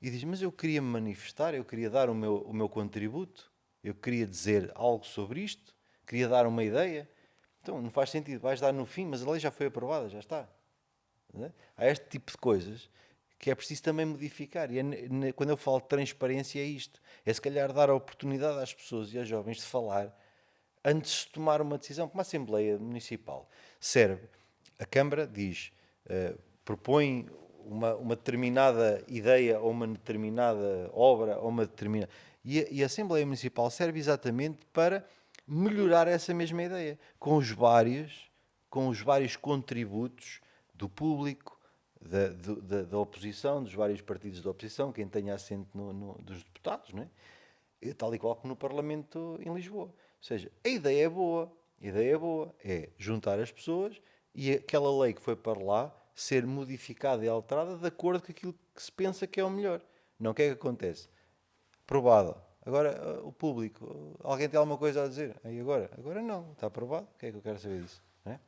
S3: E dizes, mas eu queria me manifestar, eu queria dar o meu contributo, eu queria dizer algo sobre isto, queria dar uma ideia. Então não faz sentido, vais dar no fim, mas a lei já foi aprovada, já está. Não é? Há este tipo de coisas que é preciso também modificar. E quando eu falo de transparência é isto. É se calhar dar a oportunidade às pessoas e aos jovens de falar antes de tomar uma decisão. Como a Assembleia Municipal serve, a Câmara diz, propõe uma determinada ideia ou uma determinada obra ou uma determinada... E a Assembleia Municipal serve exatamente para melhorar essa mesma ideia, com os vários contributos do público, da oposição, dos vários partidos da oposição, quem tenha assento dos deputados, não é? Tal e qual como no Parlamento em Lisboa. Ou seja, a ideia é boa, é juntar as pessoas e aquela lei que foi para lá ser modificada e alterada de acordo com aquilo que se pensa que é o melhor. Não, o que é que acontece? Aprovada. Agora, o público, alguém tem alguma coisa a dizer? Aí agora? Agora não, está aprovado. O que é que eu quero saber disso? Não é?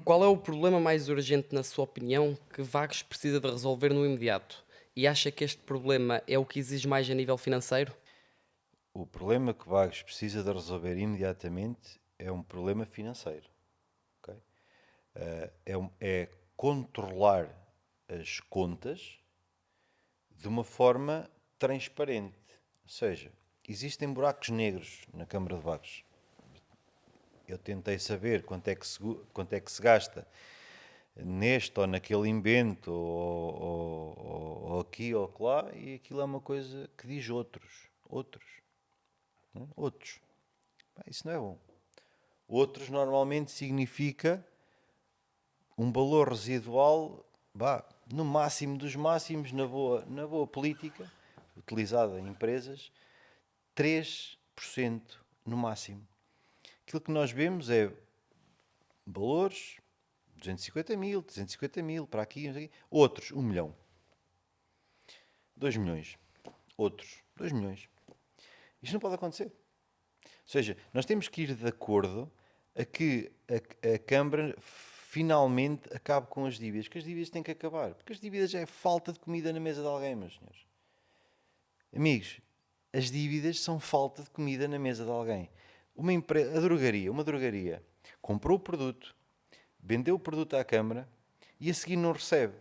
S6: Qual é o problema mais urgente, na sua opinião, que Vagos precisa de resolver no imediato? E acha que este problema é o que exige mais a nível financeiro?
S3: O problema que Vagos precisa de resolver imediatamente é um problema financeiro. Okay? É controlar as contas de uma forma transparente. Ou seja, existem buracos negros na Câmara de Vagos. Eu tentei saber quanto é que se gasta neste ou naquele invento, ou aqui ou lá, e aquilo é uma coisa que diz outros. Não é? Outros. Isso não é bom. Outros normalmente significa um valor residual, no máximo dos máximos, na boa política, utilizada em empresas, 3% no máximo. Aquilo que nós vemos é valores 250 mil, 350 mil, para aqui, outros 1 milhão, 2 milhões, outros 2 milhões. Isto não pode acontecer. Ou seja, nós temos que ir de acordo a que a Câmara finalmente acabe com as dívidas, porque as dívidas têm que acabar, porque as dívidas é falta de comida na mesa de alguém, meus senhores. Amigos, as dívidas são falta de comida na mesa de alguém. Uma drogaria, comprou o produto, vendeu o produto à Câmara e a seguir não recebe.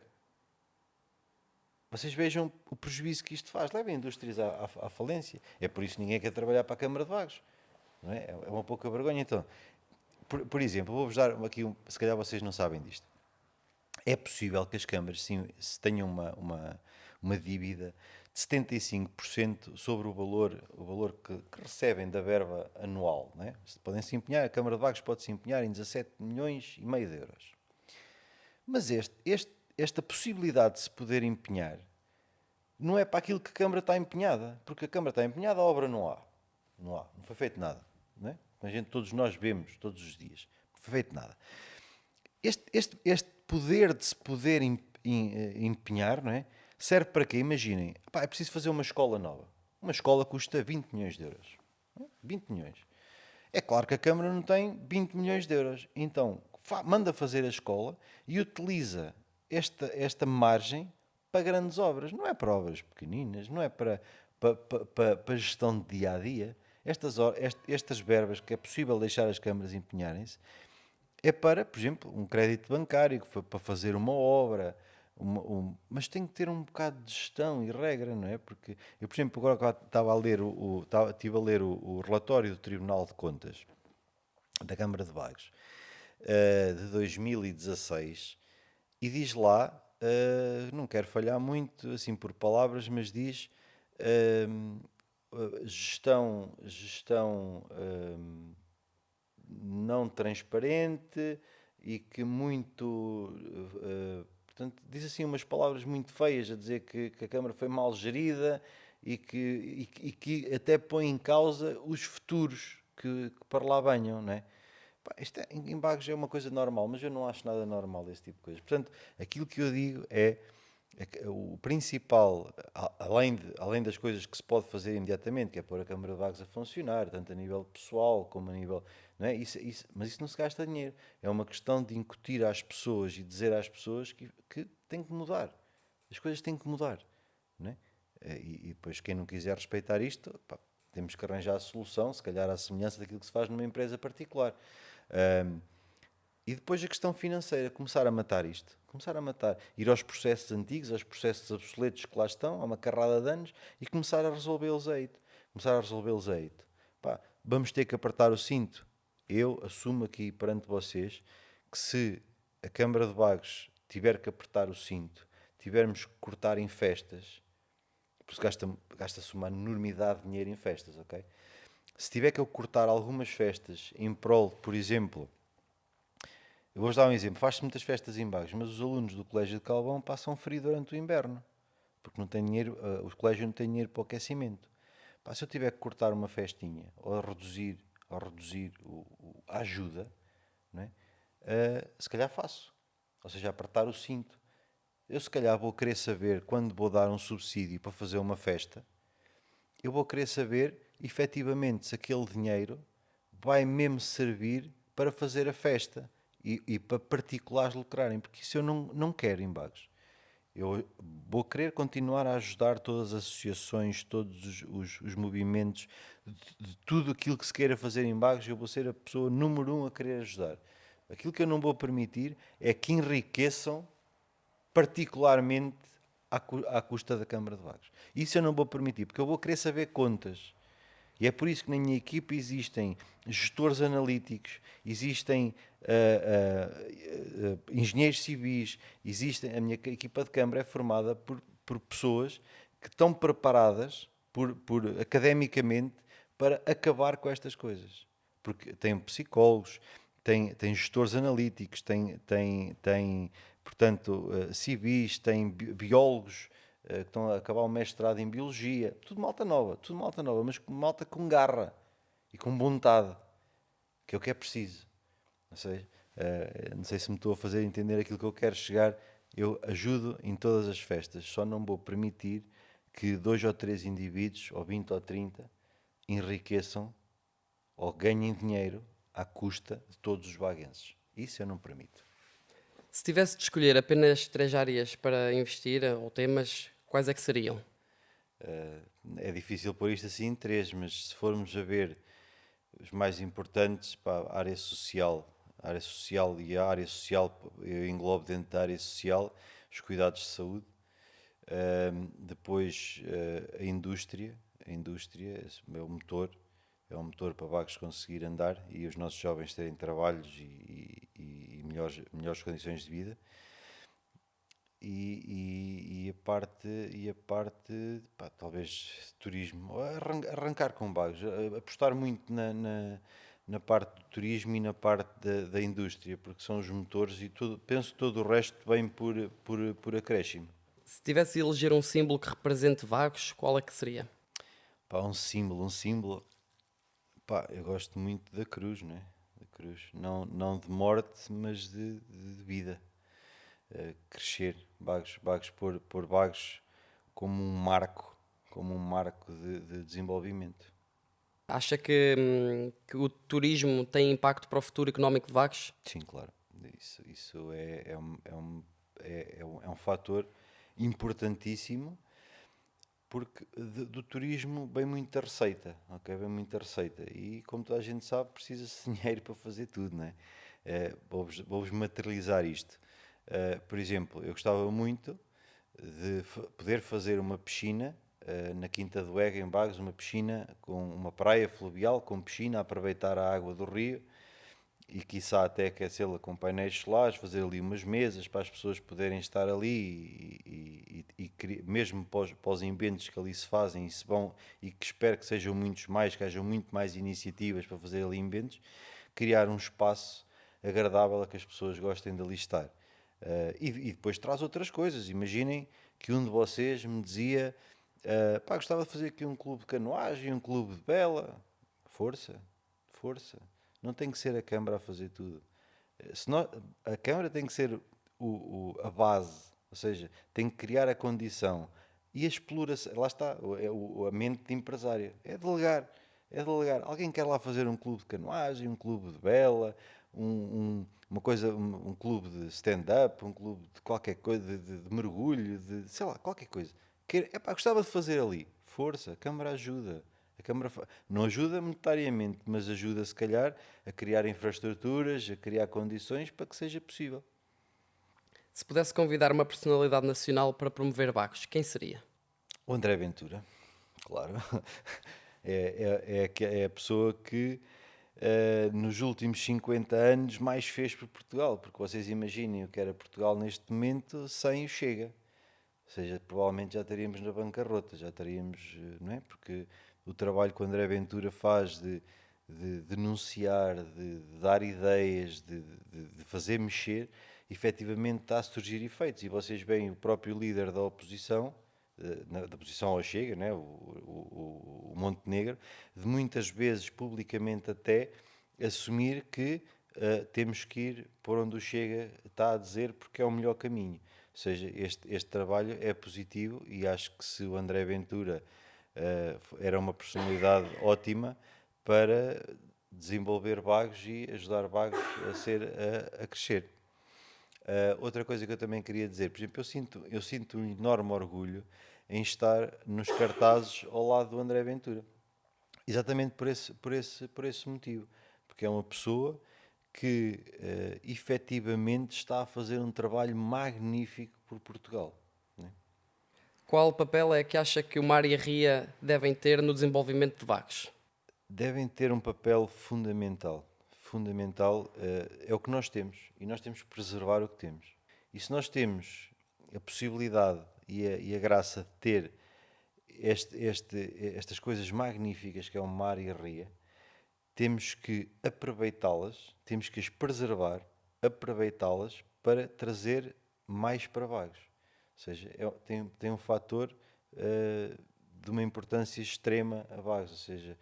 S3: Vocês vejam o prejuízo que isto faz. Leva indústrias à falência. É por isso que ninguém quer trabalhar para a Câmara de Vagos. Não é? É uma pouca vergonha. Então, por exemplo, vou-vos dar aqui, se calhar vocês não sabem disto. É possível que as câmaras se tenham uma dívida de 75% sobre o valor que recebem da verba anual. Não é? Podem se empenhar, a Câmara de Vagos pode se empenhar em 17,5 milhões de euros. Mas esta possibilidade de se poder empenhar não é para aquilo que a Câmara está empenhada, porque a Câmara está empenhada, a obra não há. Não foi feito nada. Não é? Todos nós vemos, todos os dias. Não foi feito nada. Este poder de se poder empenhar, não é? Serve para quê? Imaginem, é preciso fazer uma escola nova. Uma escola custa 20 milhões de euros. 20 milhões. É claro que a Câmara não tem 20 milhões de euros. Então, manda fazer a escola e utiliza esta margem para grandes obras. Não é para obras pequeninas, não é para gestão de dia-a-dia. Estas verbas que é possível deixar as câmaras empenharem-se é para, por exemplo, um crédito bancário, para fazer uma obra, mas tem que ter um bocado de gestão e regra, não é? Porque eu, por exemplo, agora estive a ler o relatório do Tribunal de Contas da Câmara de Vagos de 2016 e diz lá, não quero falhar muito assim por palavras, mas diz gestão não transparente e que muito... portanto, diz assim umas palavras muito feias a dizer que a Câmara foi mal gerida e que até põe em causa os futuros que para lá venham, não é? Isto em Vagos é uma coisa normal, mas eu não acho nada normal esse tipo de coisas. Portanto, aquilo que eu digo é O principal, além das coisas que se pode fazer imediatamente, que é pôr a Câmara de Vagos a funcionar, tanto a nível pessoal como a nível. Não é? Mas isso não se gasta dinheiro. É uma questão de incutir às pessoas e dizer às pessoas que tem que mudar. As coisas têm que mudar. Não é? E depois, quem não quiser respeitar isto, pá, temos que arranjar a solução, se calhar à semelhança daquilo que se faz numa empresa particular. E depois a questão financeira, começar a matar isto. Começar a matar. Ir aos processos antigos, aos processos obsoletos que lá estão, há uma carrada de anos, e começar a resolvê-los aí. Começar a resolvê-los aí. Pá, vamos ter que apertar o cinto. Eu assumo aqui perante vocês que se a Câmara de Vagos tiver que apertar o cinto, tivermos que cortar em festas, porque gasta-se uma enormidade de dinheiro em festas, ok? Se tiver que eu cortar algumas festas em prol, por exemplo, eu vou-vos dar um exemplo. Faz-se muitas festas em Vagos, mas os alunos do Colégio de Calvão passam frio durante o inverno, porque não tem dinheiro, o colégio não tem dinheiro para o aquecimento. Pá, se eu tiver que cortar uma festinha ou reduzir a ajuda, não é? Se calhar faço. Ou seja, apertar o cinto. Eu se calhar vou querer saber, quando vou dar um subsídio para fazer uma festa, eu vou querer saber, efetivamente, se aquele dinheiro vai mesmo servir para fazer a festa e para particulares lucrarem, porque isso eu não quero em Vagos. Eu vou querer continuar a ajudar todas as associações, todos os movimentos, de tudo aquilo que se queira fazer em Vagos, eu vou ser a pessoa número um a querer ajudar. Aquilo que eu não vou permitir é que enriqueçam particularmente à custa da Câmara de Vagos. Isso eu não vou permitir, porque eu vou querer saber contas. E é por isso que na minha equipa existem gestores analíticos, existem engenheiros civis, a minha equipa de Câmara é formada por pessoas que estão preparadas academicamente para acabar com estas coisas. Porque tem psicólogos, tem gestores analíticos, tem portanto, civis, tem biólogos, que estão a acabar o mestrado em Biologia, tudo malta nova, mas malta com garra e com vontade, que é o que é preciso. Não sei se me estou a fazer entender aquilo que eu quero chegar. Eu ajudo em todas as festas, só não vou permitir que 2 ou 3 indivíduos, ou 20 ou 30, enriqueçam ou ganhem dinheiro à custa de todos os vaguenses. Isso eu não permito.
S6: Se tivesse de escolher apenas 3 áreas para investir ou temas, quais é que seriam?
S3: É difícil pôr isto assim em 3, mas se formos a ver os mais importantes, pá, a área social e a área social, eu englobo dentro da área social os cuidados de saúde, depois a indústria é o motor para Vagos conseguir andar e os nossos jovens terem trabalhos e melhores condições de vida. E a parte pá, talvez turismo, arrancar com Vagos, apostar muito na parte do turismo e na parte da indústria, porque são os motores e tudo, penso que todo o resto vem por acréscimo.
S6: Se tivesse de eleger um símbolo que represente Vagos, qual é que seria?
S3: Pá, um símbolo, pá, eu gosto muito da cruz, não é? Da cruz, não de morte, mas de vida. Crescer, Vagos pôr Vagos como um marco de desenvolvimento.
S6: Acha que o turismo tem impacto para o futuro económico de Vagos?
S3: Sim, claro. Isso é um fator importantíssimo, porque do turismo vem muita receita, ok? Vem muita receita. E como toda a gente sabe, precisa-se de dinheiro para fazer tudo, não é? Vou-vos materializar isto. Por exemplo, eu gostava muito de poder fazer uma piscina na Quinta do Ega, em Vagos, uma piscina com uma praia fluvial, com piscina, a aproveitar a água do rio e quiçá até aquecê-la com painéis solares, fazer ali umas mesas para as pessoas poderem estar ali mesmo para os eventos que ali se fazem e se vão, e que espero que sejam muitos mais, que hajam muito mais iniciativas para fazer ali eventos, criar um espaço agradável a que as pessoas gostem de ali estar. E depois traz outras coisas. Imaginem que um de vocês me dizia pá, gostava de fazer aqui um clube de canoagem, um clube de vela. Força. Não tem que ser a Câmara a fazer tudo. A Câmara tem que ser a base Ou seja, tem que criar a condição e a exploração. Lá está, a mente de empresário. É delegar. É delegar. Alguém quer lá fazer um clube de canoagem, um clube de vela, uma coisa, um clube de stand-up, um clube de qualquer coisa, de mergulho, de sei lá, qualquer coisa. Epá, gostava de fazer ali. Força, a Câmara ajuda. Não ajuda monetariamente, mas ajuda se calhar a criar infraestruturas, a criar condições para que seja possível.
S6: Se pudesse convidar uma personalidade nacional para promover Vagos, quem seria?
S3: O André Ventura, claro. É a pessoa que nos últimos 50 anos mais fez por Portugal, porque vocês imaginem o que era Portugal neste momento sem o Chega. Ou seja, provavelmente já estaríamos na bancarrota, já estaríamos, não é? Porque o trabalho que o André Ventura faz de denunciar, de dar ideias, de fazer mexer, efetivamente está a surgir efeitos. E vocês veem o próprio líder da oposição, da oposição ao Chega, né? O Montenegro, de muitas vezes publicamente até assumir que temos que ir por onde o Chega está a dizer porque é o melhor caminho. Ou seja, este trabalho é positivo e acho que se o André Ventura era uma personalidade ótima para desenvolver Vagos e ajudar Vagos a crescer. Outra coisa que eu também queria dizer, por exemplo, eu sinto um enorme orgulho em estar nos cartazes ao lado do André Ventura. Exatamente por esse motivo. Porque é uma pessoa que efetivamente está a fazer um trabalho magnífico por Portugal. Né?
S6: Qual papel é que acha que o mar e a ria devem ter no desenvolvimento de Vagos?
S3: Devem ter um papel fundamental. Fundamental é o que nós temos e nós temos que preservar o que temos. E se nós temos a possibilidade e a graça de ter estas coisas magníficas que é o mar e a ria, temos que aproveitá-las, temos que as preservar, aproveitá-las para trazer mais para Vagos. Ou seja, tem um fator de uma importância extrema a Vagos. Ou seja,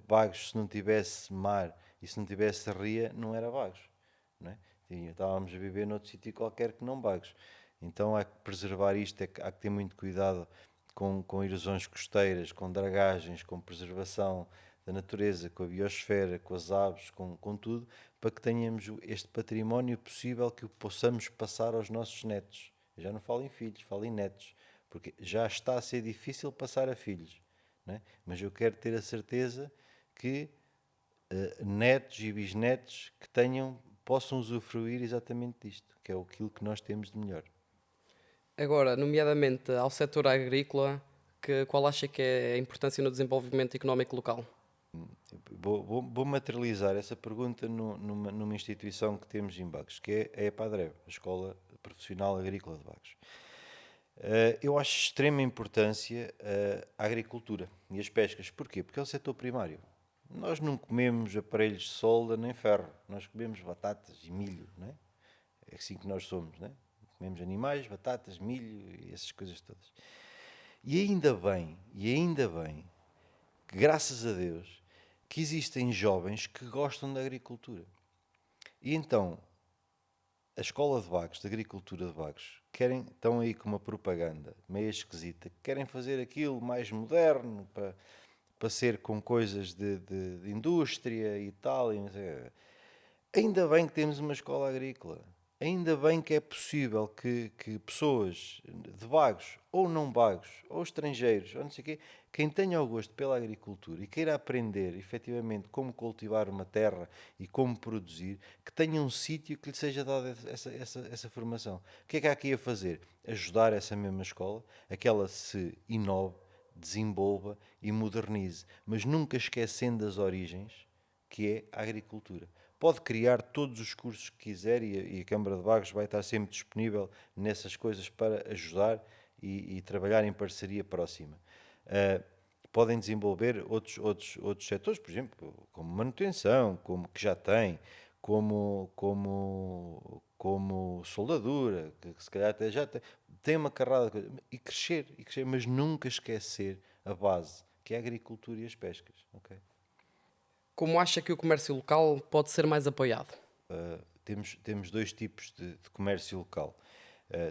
S3: Vagos, se não tivesse mar e se não tivesse ria, não era Vagos. Não é? Estávamos a viver noutro sítio qualquer que não Vagos. Então há que preservar isto, há que ter muito cuidado com erosões costeiras, com dragagens, com preservação da natureza, com a biosfera, com as aves, com tudo, para que tenhamos este património possível que o possamos passar aos nossos netos. Eu já não falo em filhos, falo em netos, porque já está a ser difícil passar a filhos, não é? Mas eu quero ter a certeza que netos e bisnetos que possam usufruir exatamente disto, que é aquilo que nós temos de melhor.
S6: Agora, nomeadamente ao setor agrícola, qual acha que é a importância no desenvolvimento económico local?
S3: Vou materializar essa pergunta numa instituição que temos em Vagos, que é a EPADREV, a Escola Profissional Agrícola de Vagos. Eu acho de extrema importância a agricultura e as pescas. Porquê? Porque é o setor primário. Nós não comemos aparelhos de solda nem ferro, nós comemos batatas e milho, não é? É assim que nós somos, não é? Comemos animais, batatas, milho e essas coisas todas. E ainda bem, que graças a Deus, que existem jovens que gostam da agricultura. E então, a Escola de Vagos, de Agricultura de Vagos, estão aí com uma propaganda meio esquisita, que querem fazer aquilo mais moderno, para ser com coisas de indústria e tal. Ainda bem que temos uma escola agrícola. Ainda bem que é possível que pessoas de Vagos, ou não Vagos, ou estrangeiros, ou não sei o quê, quem tenha o gosto pela agricultura e queira aprender efetivamente como cultivar uma terra e como produzir, que tenha um sítio que lhe seja dada essa formação. O que é que há aqui a fazer? Ajudar essa mesma escola a que ela se inove, desenvolva e modernize, mas nunca esquecendo as origens, que é a agricultura. Pode criar todos os cursos que quiser e a Câmara de Vagos vai estar sempre disponível nessas coisas para ajudar e trabalhar em parceria próxima. Podem desenvolver outros setores, por exemplo, como manutenção, como que já tem, como soldadura, que se calhar até já tem uma carrada de coisas, e crescer, mas nunca esquecer a base, que é a agricultura e as pescas. Okay?
S6: Como acha que o comércio local pode ser mais apoiado?
S3: Temos dois tipos de comércio local.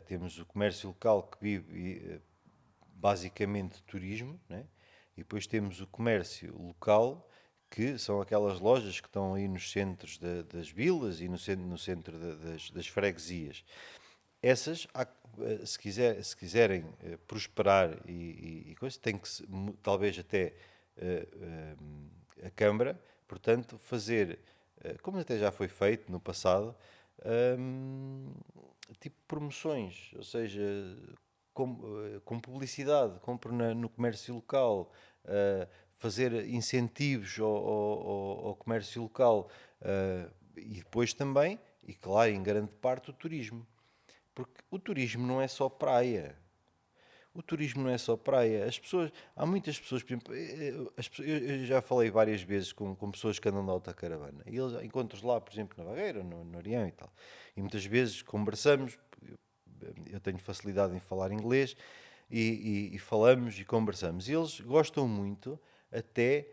S3: temos o comércio local que vive basicamente de turismo, né? E depois temos o comércio local, que são aquelas lojas que estão aí nos centros das vilas e no centro das freguesias. Essas, se quiserem prosperar e coisa, tem que talvez até a Câmara, portanto, fazer, como até já foi feito no passado, tipo promoções, ou seja, com publicidade, compro no comércio local, fazer incentivos ao comércio local, e depois também, e claro, em grande parte, o turismo. Porque o turismo não é só praia. O turismo não é só praia. Há muitas pessoas, por exemplo, eu já falei várias vezes com pessoas que andam de autocaravana. E eles encontros lá, por exemplo, na Barreira, no Arião e tal. E muitas vezes conversamos, eu tenho facilidade em falar inglês, e falamos e conversamos. E eles gostam muito, até,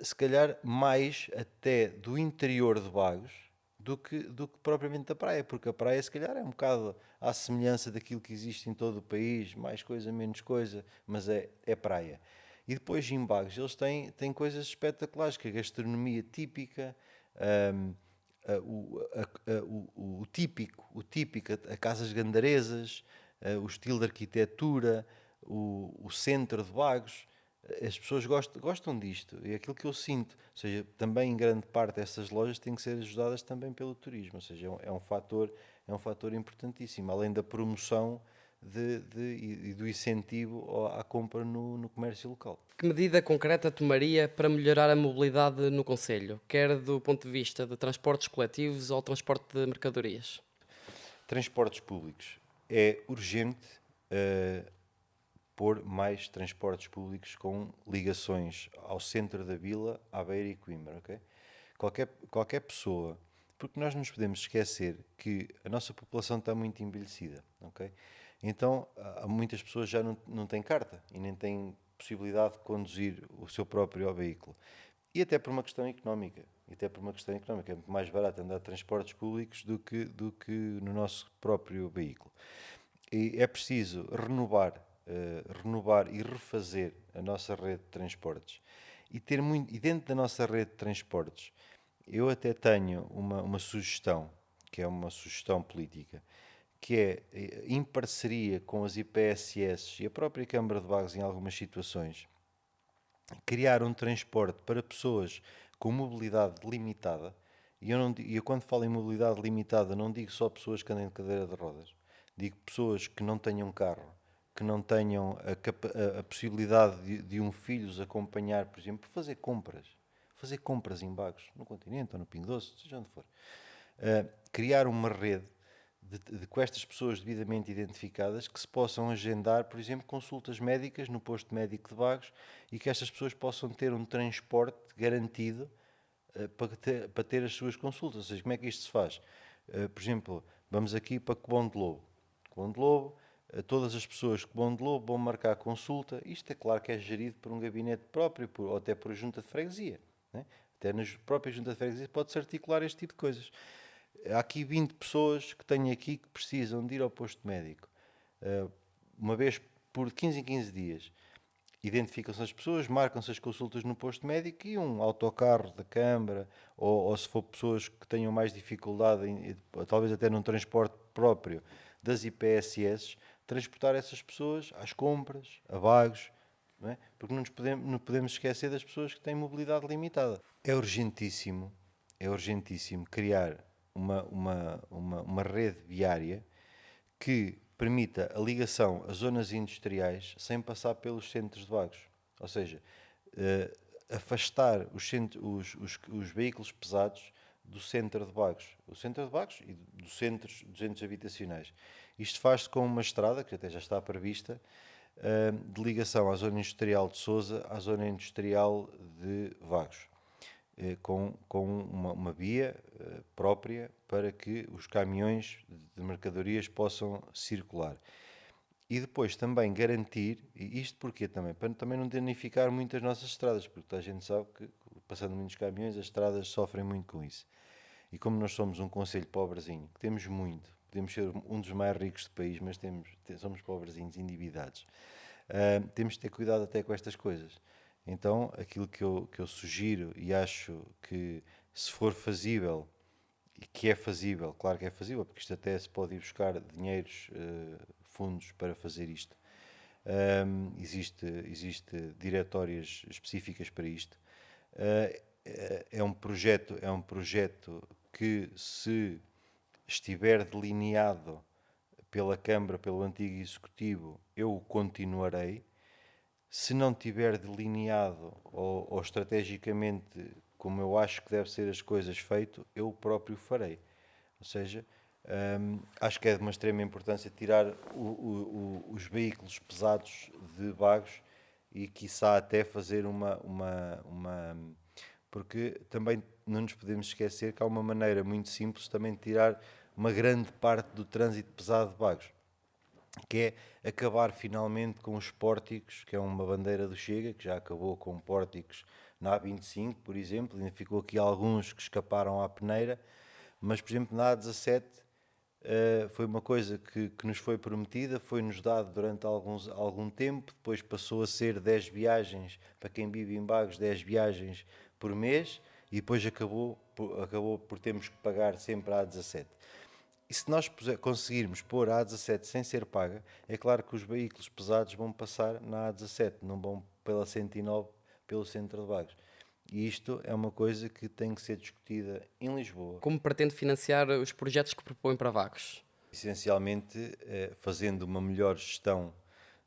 S3: se calhar, mais até do interior de Bagos, do que propriamente da praia, porque a praia se calhar é um bocado à semelhança daquilo que existe em todo o país, mais coisa, menos coisa, mas é praia. E depois em Bagos eles têm coisas espetaculares, que a gastronomia típica, o típico, a casas gandaresas, o estilo de arquitetura, o centro de Bagos. As pessoas gostam disto, e é aquilo que eu sinto. Ou seja, também em grande parte essas lojas têm que ser ajudadas também pelo turismo, ou seja, é um fator importantíssimo, além da promoção e do incentivo à compra no comércio local.
S6: Que medida concreta tomaria para melhorar a mobilidade no concelho, quer do ponto de vista de transportes coletivos ou transporte de mercadorias?
S3: Transportes públicos. É urgente pôr mais transportes públicos com ligações ao centro da vila, à Beira e Coimbra, ok? Qualquer pessoa, porque nós nos podemos esquecer que a nossa população está muito envelhecida, ok? Então, há muitas pessoas já não têm carta e nem têm possibilidade de conduzir o seu próprio veículo. E até por uma questão económica. É muito mais barato andar de transportes públicos do que no nosso próprio veículo. E é preciso renovar e refazer a nossa rede de transportes. E dentro da nossa rede de transportes, eu até tenho uma sugestão, que é uma sugestão política, que é, em parceria com as IPSS e a própria Câmara de Bagos em algumas situações, criar um transporte para pessoas com mobilidade limitada. E eu quando falo em mobilidade limitada não digo só pessoas que andem de cadeira de rodas, digo pessoas que não tenham carro, que não tenham a possibilidade de um filho os acompanhar, por exemplo, fazer compras em Bagos, no Continente ou no Pingo Doce, seja onde for. Criar uma rede com estas pessoas devidamente identificadas, que se possam agendar, por exemplo, consultas médicas no posto médico de Bagos, e que estas pessoas possam ter um transporte garantido para ter as suas consultas. Ou seja, como é que isto se faz? Por exemplo, vamos aqui para Cobão de Lobo. Cobão de Lobo, todas as pessoas de Cobão de Lobo vão marcar a consulta. Isto é claro que é gerido por um gabinete próprio, ou até por a junta de freguesia, né? Até na própria junta de freguesia pode-se articular este tipo de coisas. Há aqui 20 pessoas que tenho aqui que precisam de ir ao posto médico. Uma vez por 15 em 15 dias. Identificam-se as pessoas, marcam-se as consultas no posto médico, e um autocarro da Câmara, ou se for pessoas que tenham mais dificuldade, talvez até num transporte próprio das IPSS, transportar essas pessoas às compras, a Bagos, não é? Porque não podemos esquecer das pessoas que têm mobilidade limitada. É urgentíssimo criar uma rede viária que permita a ligação a zonas industriais sem passar pelos centros de Bagos. Ou seja, afastar os veículos pesados do centro de Bagos. O centro de Bagos e dos centros habitacionais. Isto faz-se com uma estrada, que até já está prevista, de ligação à zona industrial de Sousa à zona industrial de Vagos, com uma via própria para que os caminhões de mercadorias possam circular. E depois também garantir, e isto porquê também? Para também não danificar muito as nossas estradas, porque a gente sabe que, passando muitos caminhões, as estradas sofrem muito com isso. E como nós somos um concelho pobrezinho, que temos muito, podemos ser um dos mais ricos do país, mas somos pobrezinhos, endividados. Temos de ter cuidado até com estas coisas. Então, aquilo que eu sugiro e acho que, se for fazível, e que é fazível, claro que é fazível, porque isto até se pode ir buscar dinheiros, fundos para fazer isto. Existe diretórias específicas para isto. É um projeto que, se estiver delineado pela Câmara, pelo antigo Executivo, eu o continuarei. Se não tiver delineado ou estrategicamente como eu acho que deve ser as coisas feito, eu próprio farei. Ou seja, acho que é de uma extrema importância tirar os veículos pesados de Vagos e, quiçá, até fazer porque também não nos podemos esquecer que há uma maneira muito simples também de tirar uma grande parte do trânsito pesado de Vagos, que é acabar finalmente com os pórticos, que é uma bandeira do Chega, que já acabou com pórticos na A25, por exemplo, ainda ficou aqui alguns que escaparam à peneira, mas, por exemplo, na A17 foi uma coisa que nos foi prometida, foi-nos dado durante algum tempo, depois passou a ser 10 viagens, para quem vive em Vagos, 10 viagens por mês, e depois acabou por termos que pagar sempre a A17. E se nós conseguirmos pôr a A17 sem ser paga, é claro que os veículos pesados vão passar na A17, não vão pela 109, pelo centro de Vagos. E isto é uma coisa que tem que ser discutida em Lisboa.
S6: Como pretende financiar os projetos que propõe para Vagos?
S3: Essencialmente, fazendo uma melhor gestão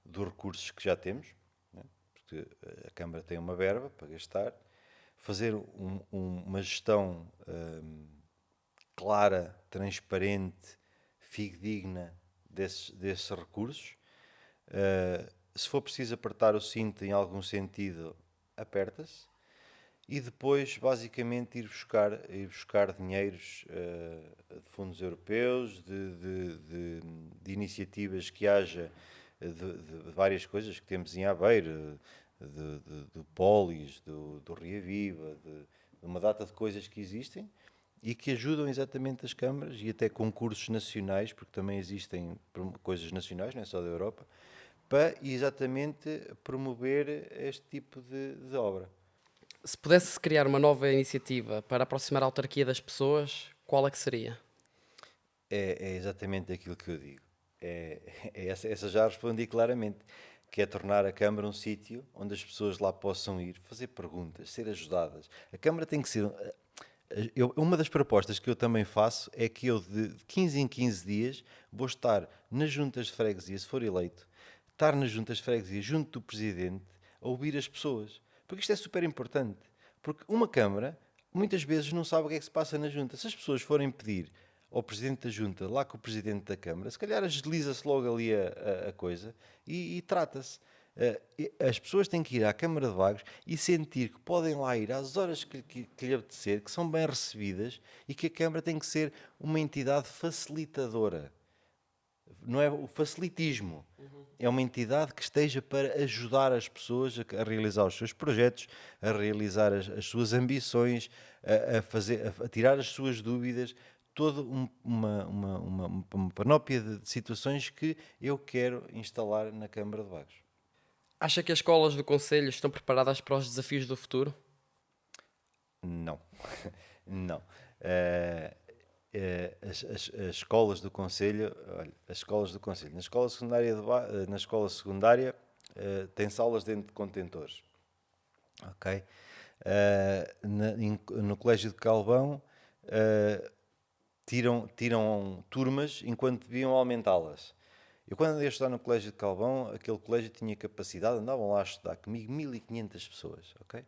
S3: dos recursos que já temos, né? Porque a Câmara tem uma verba para gastar, fazer uma gestão clara, transparente, fidedigna desses recursos. Se for preciso apertar o cinto em algum sentido, aperta-se. E depois, basicamente, ir buscar dinheiros de fundos europeus, de iniciativas que haja, de várias coisas que temos em Aveiro, do Polis, do Ria Viva, de uma data de coisas que existem e que ajudam exatamente as câmaras, e até concursos nacionais, porque também existem coisas nacionais, não é só da Europa, para exatamente promover este tipo de obra.
S6: Se pudesse criar uma nova iniciativa para aproximar a autarquia das pessoas, qual é que seria?
S3: É exatamente aquilo que eu digo. Essa já respondi claramente, que é tornar a Câmara um sítio onde as pessoas lá possam ir, fazer perguntas, ser ajudadas. A Câmara tem que ser... uma das propostas que eu também faço é que eu, de 15 em 15 dias, vou estar nas juntas de freguesia, se for eleito, estar nas juntas de freguesia junto do Presidente, a ouvir as pessoas. Porque isto é super importante. Porque uma Câmara, muitas vezes, não sabe o que é que se passa na junta. Se as pessoas forem pedir ao Presidente da Junta, lá com o Presidente da Câmara, se calhar agiliza-se logo ali a coisa e trata-se. As pessoas têm que ir à Câmara de Vagos e sentir que podem lá ir às horas que lhe apetecer, que são bem recebidas e que a Câmara tem que ser uma entidade facilitadora. Não é o facilitismo. É uma entidade que esteja para ajudar as pessoas a realizar os seus projetos, a realizar as suas ambições, a tirar as suas dúvidas, toda uma panóplia de situações que eu quero instalar na Câmara de Vagos.
S6: Acha que as escolas do Conselho estão preparadas para os desafios do futuro?
S3: Não. Não. As escolas do Conselho, olha, as escolas do Conselho, na escola secundária tem salas dentro de contentores, ok? No Colégio de Calvão tiram turmas enquanto deviam aumentá-las. Eu, quando andei a estudar no Colégio de Calvão, aquele colégio tinha capacidade, andavam lá a estudar comigo 1500 pessoas, ok?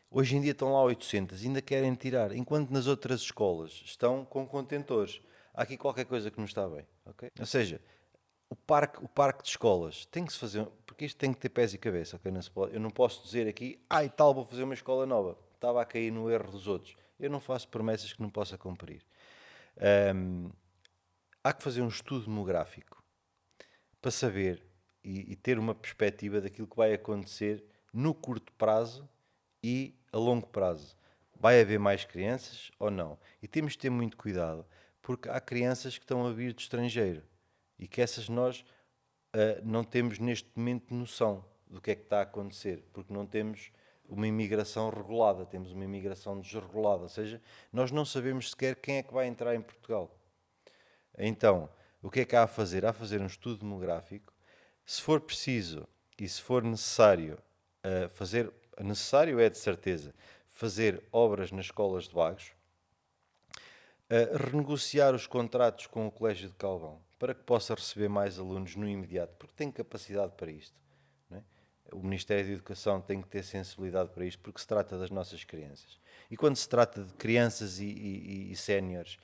S3: Hoje em dia estão lá 800, ainda querem tirar, enquanto nas outras escolas estão com contentores. Há aqui qualquer coisa que não está bem, ok? Ou seja, o parque de escolas tem que se fazer, porque isto tem que ter pés e cabeça, ok? Eu não posso dizer aqui, e tal, vou fazer uma escola nova. Estava a cair no erro dos outros. Eu não faço promessas que não possa cumprir. Há que fazer um estudo demográfico para saber e ter uma perspectiva daquilo que vai acontecer no curto prazo e a longo prazo. Vai haver mais crianças ou não? E temos de ter muito cuidado, porque há crianças que estão a vir do estrangeiro e que essas nós não temos neste momento noção do que é que está a acontecer, porque não temos uma imigração regulada, temos uma imigração desregulada, ou seja, nós não sabemos sequer quem é que vai entrar em Portugal. Então, o que é que há a fazer? Há a fazer um estudo demográfico, se for preciso e se for necessário fazer, necessário é de certeza, fazer obras nas escolas de vagos, renegociar os contratos com o Colégio de Calvão para que possa receber mais alunos no imediato, porque tem capacidade para isto. Não é? O Ministério da Educação tem que ter sensibilidade para isto, porque se trata das nossas crianças. E quando se trata de crianças e séniores,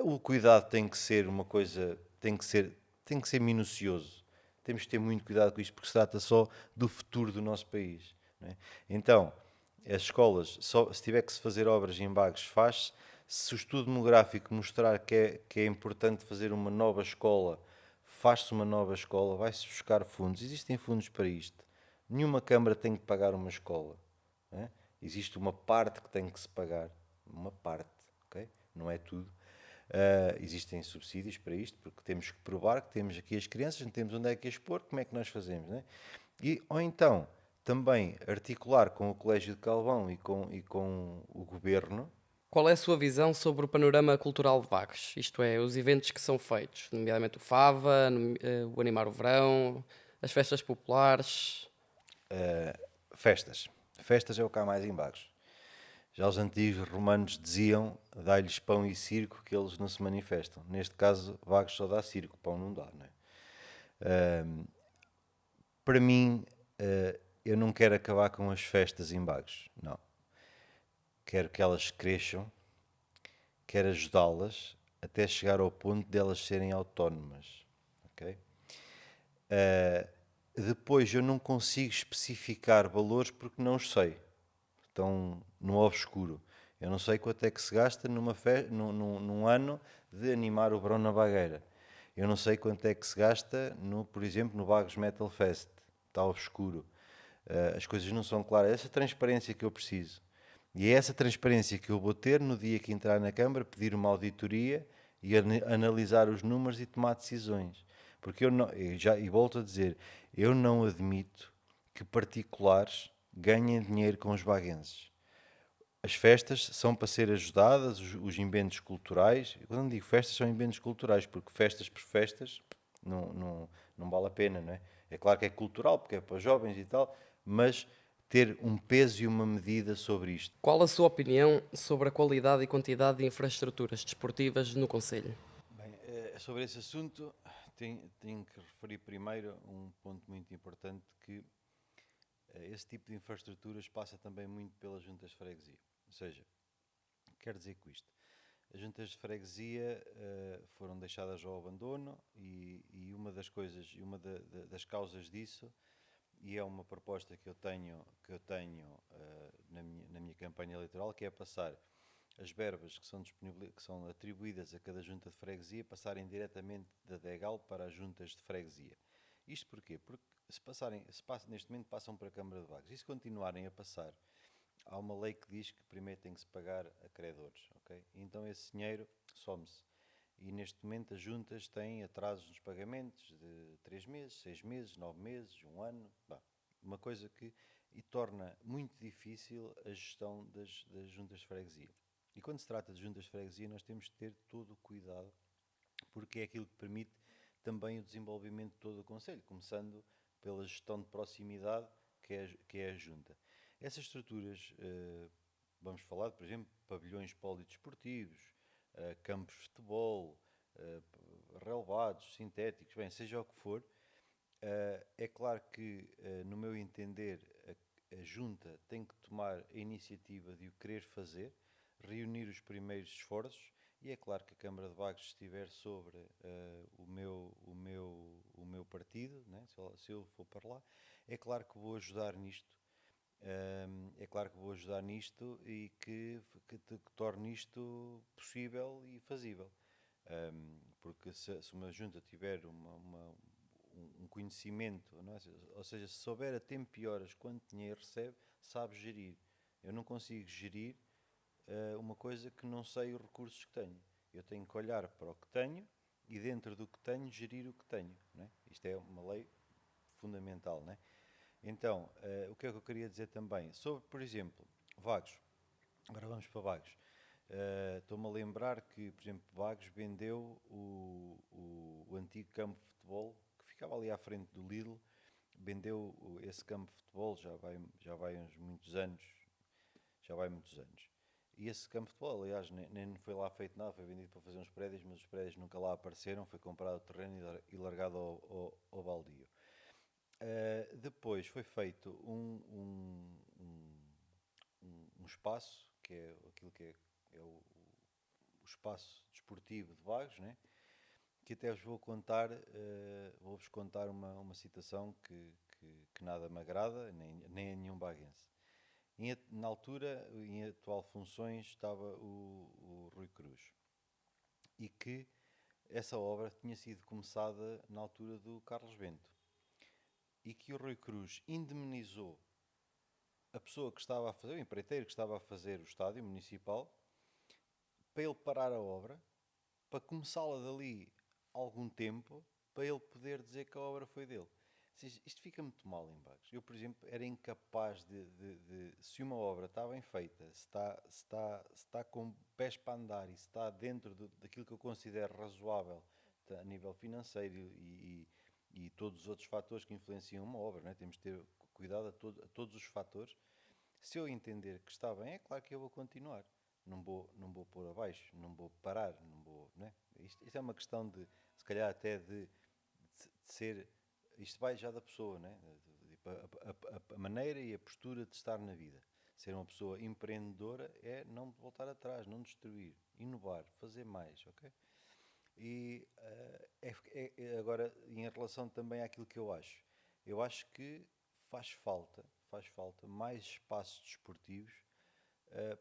S3: o cuidado tem que ser uma coisa, tem que ser minucioso. Temos que ter muito cuidado com isto, porque se trata só do futuro do nosso país. Não é? Então, as escolas, se tiver que se fazer obras em Bagos, faz-se. Se o estudo demográfico mostrar que é importante fazer uma nova escola, faz-se uma nova escola, vai-se buscar fundos. Existem fundos para isto. Nenhuma Câmara tem que pagar uma escola. Não é? Existe uma parte que tem que se pagar. Uma parte, ok? Não é tudo. Existem subsídios para isto, porque temos que provar que temos aqui as crianças, não temos onde é que as pôr, como é que nós fazemos, não é? Ou então, também articular com o Colégio de Calvão e com o Governo.
S6: Qual é a sua visão sobre o panorama cultural de Vagos? Isto é, os eventos que são feitos, nomeadamente o Fava, o Animar o Verão, as festas populares.
S3: Festas. Festas é o que há mais em Bagos. Já os antigos romanos diziam: dá-lhes pão e circo que eles não se manifestam. Neste caso, Vagos só dá circo, pão não dá. Não é? Para mim, eu não quero acabar com as festas em Bagos. Não. Quero que elas cresçam, quero ajudá-las até chegar ao ponto de elas serem autónomas. Ok? Depois eu não consigo especificar valores porque não os sei. Estão no obscuro. Eu não sei quanto é que se gasta num ano de animar o verão na Bagueira. Eu não sei quanto é que se gasta, por exemplo, no Vagos Metal Fest. Está obscuro. As coisas não são claras. É essa transparência que eu preciso. E é essa transparência que eu vou ter no dia que entrar na Câmara, pedir uma auditoria e analisar os números e tomar decisões. Porque e volto a dizer, eu não admito que particulares ganhem dinheiro com os baguenses. As festas são para ser ajudadas, os inventos culturais. Eu quando digo festas, são inventos culturais, porque festas por festas não vale a pena, não é? É claro que é cultural, porque é para os jovens e tal, mas ter um peso e uma medida sobre isto.
S6: Qual a sua opinião sobre a qualidade e quantidade de infraestruturas desportivas no Conselho?
S3: Bem, sobre esse assunto, tenho que referir primeiro um ponto muito importante, que esse tipo de infraestruturas passa também muito pelas juntas de freguesia. Ou seja, quer dizer com isto, as juntas de freguesia foram deixadas ao abandono e uma das coisas, das causas disso, e é uma proposta que eu tenho na minha campanha eleitoral, que é passar as verbas que são atribuídas a cada junta de freguesia, passarem diretamente da DEGAL para as juntas de freguesia. Isto porquê? Porque neste momento passam para a Câmara de Vagos. E se continuarem a passar, há uma lei que diz que primeiro tem que se pagar a credores. Okay? Então esse dinheiro some-se. E neste momento as juntas têm atrasos nos pagamentos de 3 meses, 6 meses, 9 meses, 1 ano. Uma coisa que torna muito difícil a gestão das juntas de freguesia. E quando se trata de juntas de freguesia, nós temos de ter todo o cuidado, porque é aquilo que permite também o desenvolvimento de todo o Conselho, começando pela gestão de proximidade, que é a junta. Essas estruturas, vamos falar, por exemplo, pavilhões polidesportivos, campos de futebol, relevados, sintéticos, bem, seja o que for, é claro que, no meu entender, a junta tem que tomar a iniciativa de o querer fazer, reunir os primeiros esforços, e é claro que a Câmara de Vagos estiver sobre o meu partido, né? Se eu for para lá, é claro que vou ajudar nisto. E que torne isto possível e fazível. Porque se uma junta tiver um conhecimento, não é? Ou seja, se souber a tempo e horas quanto dinheiro recebe, sabe gerir. Eu não consigo gerir uma coisa que não sei os recursos que tenho. Eu tenho que olhar para o que tenho e dentro do que tenho gerir o que tenho, não é? Isto é uma lei fundamental, não é? Então, o que é que eu queria dizer também? Sobre, por exemplo, Vagos. Agora vamos para Vagos. Estou-me a lembrar que, por exemplo, Vagos vendeu o antigo campo de futebol que ficava ali à frente do Lidl, vendeu esse campo de futebol, já vai uns muitos anos, já vai muitos anos. E esse campo de futebol, aliás, nem foi lá feito nada, foi vendido para fazer uns prédios, mas os prédios nunca lá apareceram, foi comprado o terreno e largado ao baldio. Depois foi feito um espaço, que é aquilo que é o espaço desportivo de Vagos, né? Que até vos vou contar, vou-vos contar uma situação que nada me agrada, nem a nenhum baguense. Na altura, em atual funções, estava o Rui Cruz. E que essa obra tinha sido começada na altura do Carlos Bento. E que o Rui Cruz indemnizou a pessoa que estava a fazer, o empreiteiro que estava a fazer o estádio municipal, para ele parar a obra, para começá-la dali algum tempo, para ele poder dizer que a obra foi dele. Isto fica muito mal em Vagos. Eu, por exemplo, era incapaz se uma obra está bem feita, se está com pés para andar e se está dentro daquilo que eu considero razoável a nível financeiro e todos os outros fatores que influenciam uma obra, não é? Temos de ter cuidado a todos os fatores. Se eu entender que está bem, é claro que eu vou continuar. Não vou pôr abaixo, não vou parar, não vou, não é? Isto é uma questão se calhar até de ser, isto vai já da pessoa, né? A maneira e a postura de estar na vida. Ser uma pessoa empreendedora é não voltar atrás, não destruir, inovar, fazer mais, ok? E agora, em relação também àquilo que eu acho que faz falta mais espaços desportivos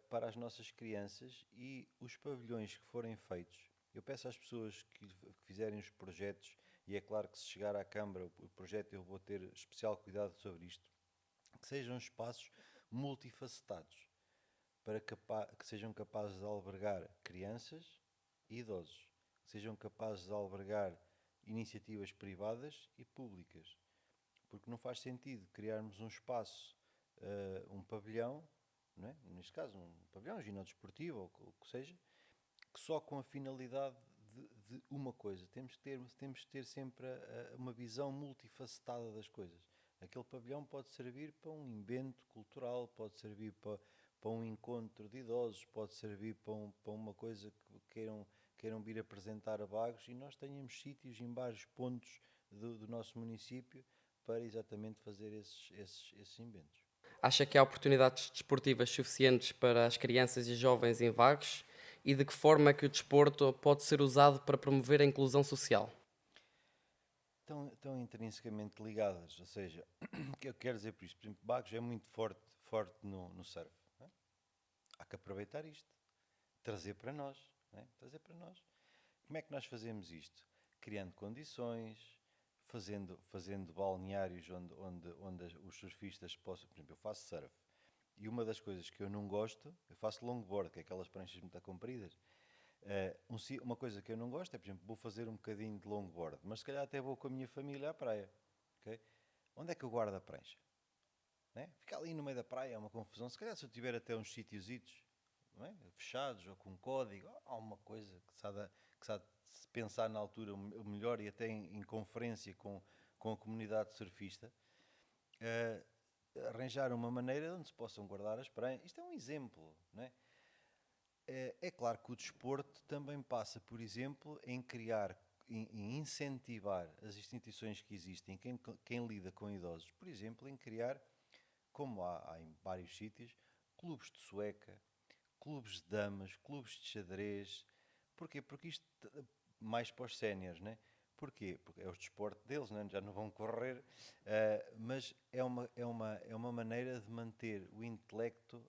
S3: para as nossas crianças e os pavilhões que forem feitos. Eu peço às pessoas que fizerem os projetos, e é claro que se chegar à Câmara o projeto eu vou ter especial cuidado sobre isto, que sejam espaços multifacetados, para que sejam capazes de albergar crianças e idosos, que sejam capazes de albergar iniciativas privadas e públicas, porque não faz sentido criarmos um espaço, um pavilhão, não é? Neste caso um pavilhão, um ginásio desportivo ou o que seja, que só com a finalidade de uma coisa. Temos que ter sempre uma visão multifacetada das coisas. Aquele pavilhão pode servir para um evento cultural, pode servir para um encontro de idosos, pode servir para uma coisa que queiram vir apresentar a Vagos, e nós tenhamos sítios em vários pontos do nosso município para exatamente fazer esses eventos.
S6: Acha que há oportunidades desportivas suficientes para as crianças e jovens em Vagos? E de que forma é que o desporto pode ser usado para promover a inclusão social?
S3: Estão intrinsecamente ligadas, ou seja, o que eu quero dizer por isto? Por exemplo, Vagos é muito forte no surf. Não é? Há que aproveitar isto, trazer para nós, não é? Trazer para nós. Como é que nós fazemos isto? Criando condições, fazendo balneários onde os surfistas possam. Por exemplo, eu faço surf e uma das coisas que eu não gosto, eu faço longboard, que é aquelas pranchas muito compridas. Uma coisa que eu não gosto é, por exemplo, vou fazer um bocadinho de longboard, mas se calhar até vou com a minha família à praia. Okay? Onde é que eu guardo a prancha? Né? Fica ali no meio da praia, é uma confusão. Se calhar se eu tiver até uns sítiositos, não é? Fechados ou com código, há uma coisa que se há de se pensar na altura o melhor, e até em conferência com a comunidade surfista, arranjar uma maneira onde se possam guardar as pranchas. Isto é um exemplo, não é? É claro que o desporto também passa, por exemplo, em criar, em incentivar as instituições que existem, quem lida com idosos, por exemplo, em criar, como há em vários sítios, clubes de sueca, clubes de damas, clubes de xadrez. Porquê? Porque isto, mais para os séniores, né? Porquê? Porque é o desporto deles, né? Já não vão correr, mas é uma maneira de manter o intelecto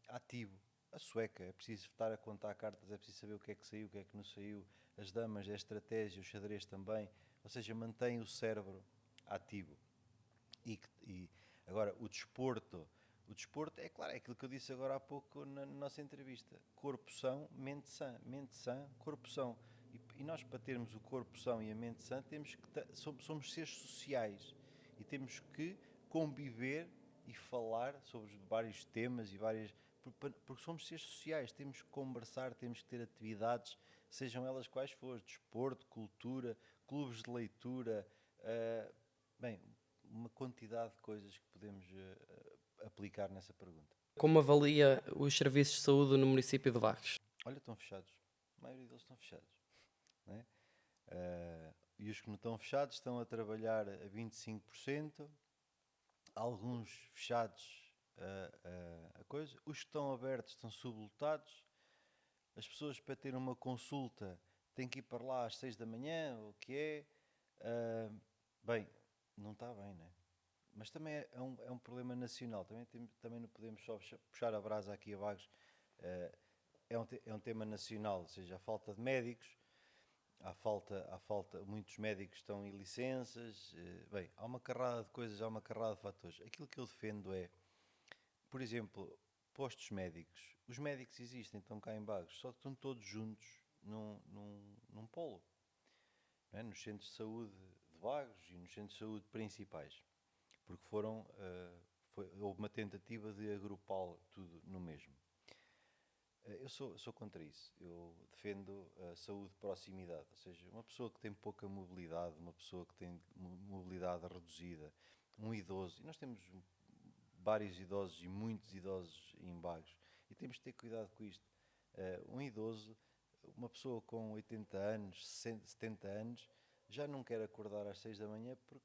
S3: ativo. A sueca, é preciso estar a contar cartas, é preciso saber o que é que saiu, o que é que não saiu. As damas, é estratégia, o xadrez também. Ou seja, mantém o cérebro ativo. E agora, o desporto O desporto, é claro, é aquilo que eu disse agora há pouco na nossa entrevista. Corpo são, mente sã, corpo são. E nós, para termos o corpo são e a mente sã, temos que somos seres sociais e temos que conviver e falar sobre vários temas e várias... Porque somos seres sociais, temos que conversar, temos que ter atividades, sejam elas quais forem, desporto, cultura, clubes de leitura, bem, uma quantidade de coisas que podemos aplicar nessa pergunta.
S6: Como avalia os serviços de saúde no município de Vagos?
S3: Olha, estão fechados. A maioria deles estão fechados. Não é? E os que não estão fechados estão a trabalhar a 25%. Alguns fechados a coisa. Os que estão abertos estão sublotados. As pessoas, para ter uma consulta, têm que ir para lá às 6 da manhã, o que é. Bem, não está bem, não é? Mas também é um problema nacional. Também não podemos só puxar a brasa aqui a Vagos. É um tema nacional, ou seja, a falta de médicos. Há falta, muitos médicos estão em licenças. Bem, há uma carrada de coisas, há uma carrada de fatores. Aquilo que eu defendo é, por exemplo, postos médicos. Os médicos existem, estão cá em Vagos, só que estão todos juntos num polo. Não é? Nos centros de saúde de Vagos e nos centros de saúde principais. Porque houve uma tentativa de agrupá-lo tudo no mesmo. Eu sou contra isso. Eu defendo a saúde de proximidade, ou seja, uma pessoa que tem pouca mobilidade, uma pessoa que tem mobilidade reduzida, um idoso, e nós temos vários idosos e muitos idosos em Vagos, e temos de ter cuidado com isto. Um idoso, uma pessoa com 80 anos, 70 anos, já não quer acordar às 6 da manhã porque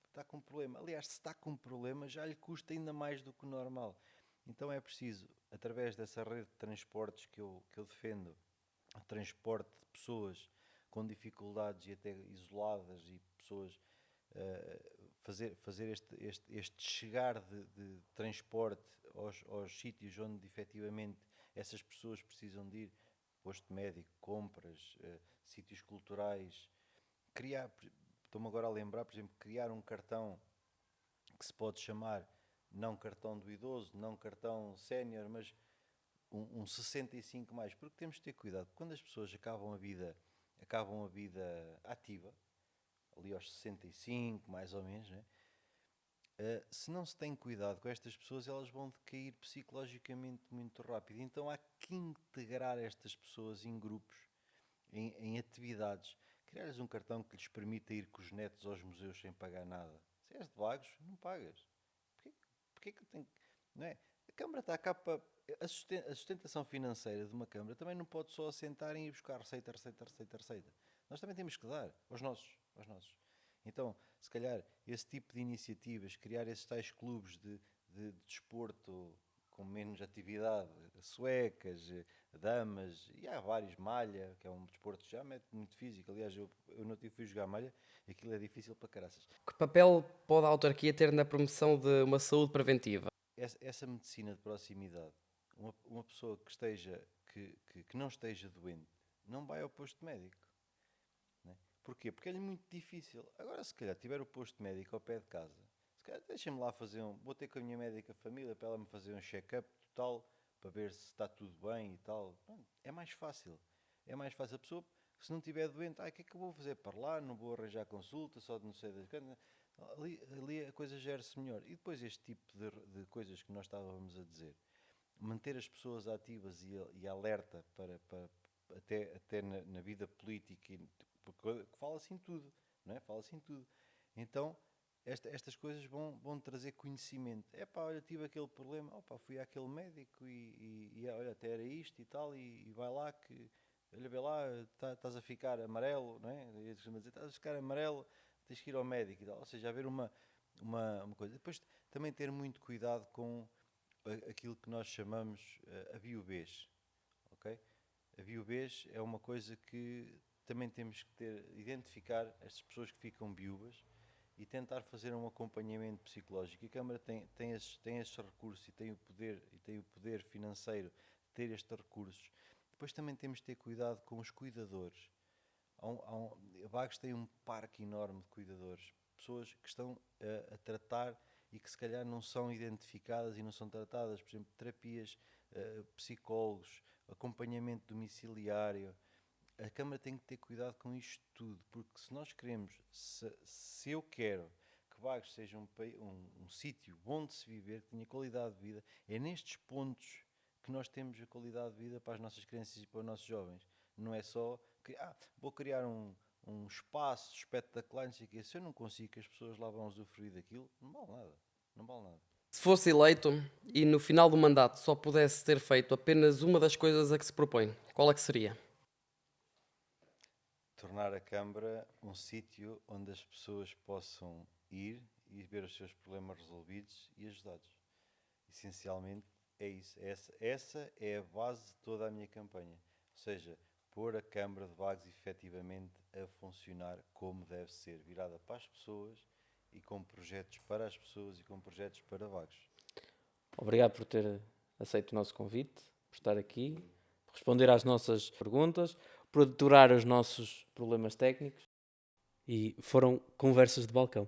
S3: está com um problema. Aliás, se está com um problema, já lhe custa ainda mais do que o normal. Então é preciso, através dessa rede de transportes que eu defendo, transporte de pessoas com dificuldades e até isoladas e pessoas, fazer este chegar de transporte aos sítios onde efetivamente essas pessoas precisam de ir, posto médico, compras, sítios culturais, estou-me agora a lembrar, por exemplo, criar um cartão que se pode chamar não cartão do idoso, não cartão sénior, mas um 65 mais, porque temos de ter cuidado. Quando as pessoas acabam a vida ativa, ali aos 65, mais ou menos, né? Se não se tem cuidado com estas pessoas, elas vão decair psicologicamente muito rápido. Então há que integrar estas pessoas em grupos, em atividades. Criar-lhes um cartão que lhes permita ir com os netos aos museus sem pagar nada. Se és de Vagos, não pagas. Porquê que eu tenho... Não é? A Câmara está cá para... A sustentação financeira de uma Câmara também não pode só assentar em ir buscar receita. Nós também temos que dar aos nossos. Então, se calhar, esse tipo de iniciativas, criar esses tais clubes de desporto com menos atividade, suecas, damas, e há vários, malha, que é um desporto que já mete muito físico. Aliás, eu não fui jogar malha, aquilo é difícil para caraças.
S6: Que papel pode a autarquia ter na promoção de uma saúde preventiva?
S3: Essa medicina de proximidade, uma pessoa que não esteja doente, não vai ao posto médico. Não é? Porquê? Porque é-lhe muito difícil. Agora, se calhar, tiver o posto médico ao pé de casa, se calhar, deixa-me lá vou ter com a minha médica família para ela me fazer um check-up total, para ver se está tudo bem e tal. Pronto, é mais fácil. A pessoa, se não estiver doente, o que é que eu vou fazer para lá? Não vou arranjar consulta, só de não sei das coisas. Ali a coisa gera-se melhor. E depois este tipo de coisas que nós estávamos a dizer, manter as pessoas ativas e alerta para até na vida política, porque fala-se em tudo, não é? Fala-se em tudo. Então, estas coisas vão trazer conhecimento. Olha, tive aquele problema, fui àquele médico e olha, até era isto e tal, e vai lá que, olha, vê lá, estás a ficar amarelo, não é? Estás a ficar amarelo, tens que ir ao médico e tal. Ou seja, haver uma coisa. Depois também ter muito cuidado com aquilo que nós chamamos a viuvez, ok? A viuvez é uma coisa que também temos que identificar estas pessoas que ficam viúvas e tentar fazer um acompanhamento psicológico. E a Câmara tem esses recursos e tem o poder financeiro de ter estes recursos. Depois também temos de ter cuidado com os cuidadores. Vagos tem um parque enorme de cuidadores, pessoas que estão a tratar e que se calhar não são identificadas e não são tratadas, por exemplo, terapias, psicólogos, acompanhamento domiciliário. A Câmara tem que ter cuidado com isto tudo, porque se nós queremos, se eu quero que Vagos seja um sítio bom de se viver, que tenha qualidade de vida, é nestes pontos que nós temos a qualidade de vida para as nossas crianças e para os nossos jovens. Não é só que vou criar um espaço espetacular, não sei o quê. Se eu não consigo que as pessoas lá vão usufruir daquilo, não vale nada. Não vale nada.
S6: Se fosse eleito e no final do mandato só pudesse ter feito apenas uma das coisas a que se propõe, qual é que seria?
S3: Tornar a Câmara um sítio onde as pessoas possam ir e ver os seus problemas resolvidos e ajudados. Essencialmente é isso. Essa é a base de toda a minha campanha. Ou seja, pôr a Câmara de Vagos efetivamente a funcionar como deve ser, virada para as pessoas e com projetos para as pessoas e com projetos para Vagos.
S5: Obrigado por ter aceito o nosso convite, por estar aqui, por responder às nossas perguntas, por aturar os nossos problemas técnicos, e foram conversas de balcão.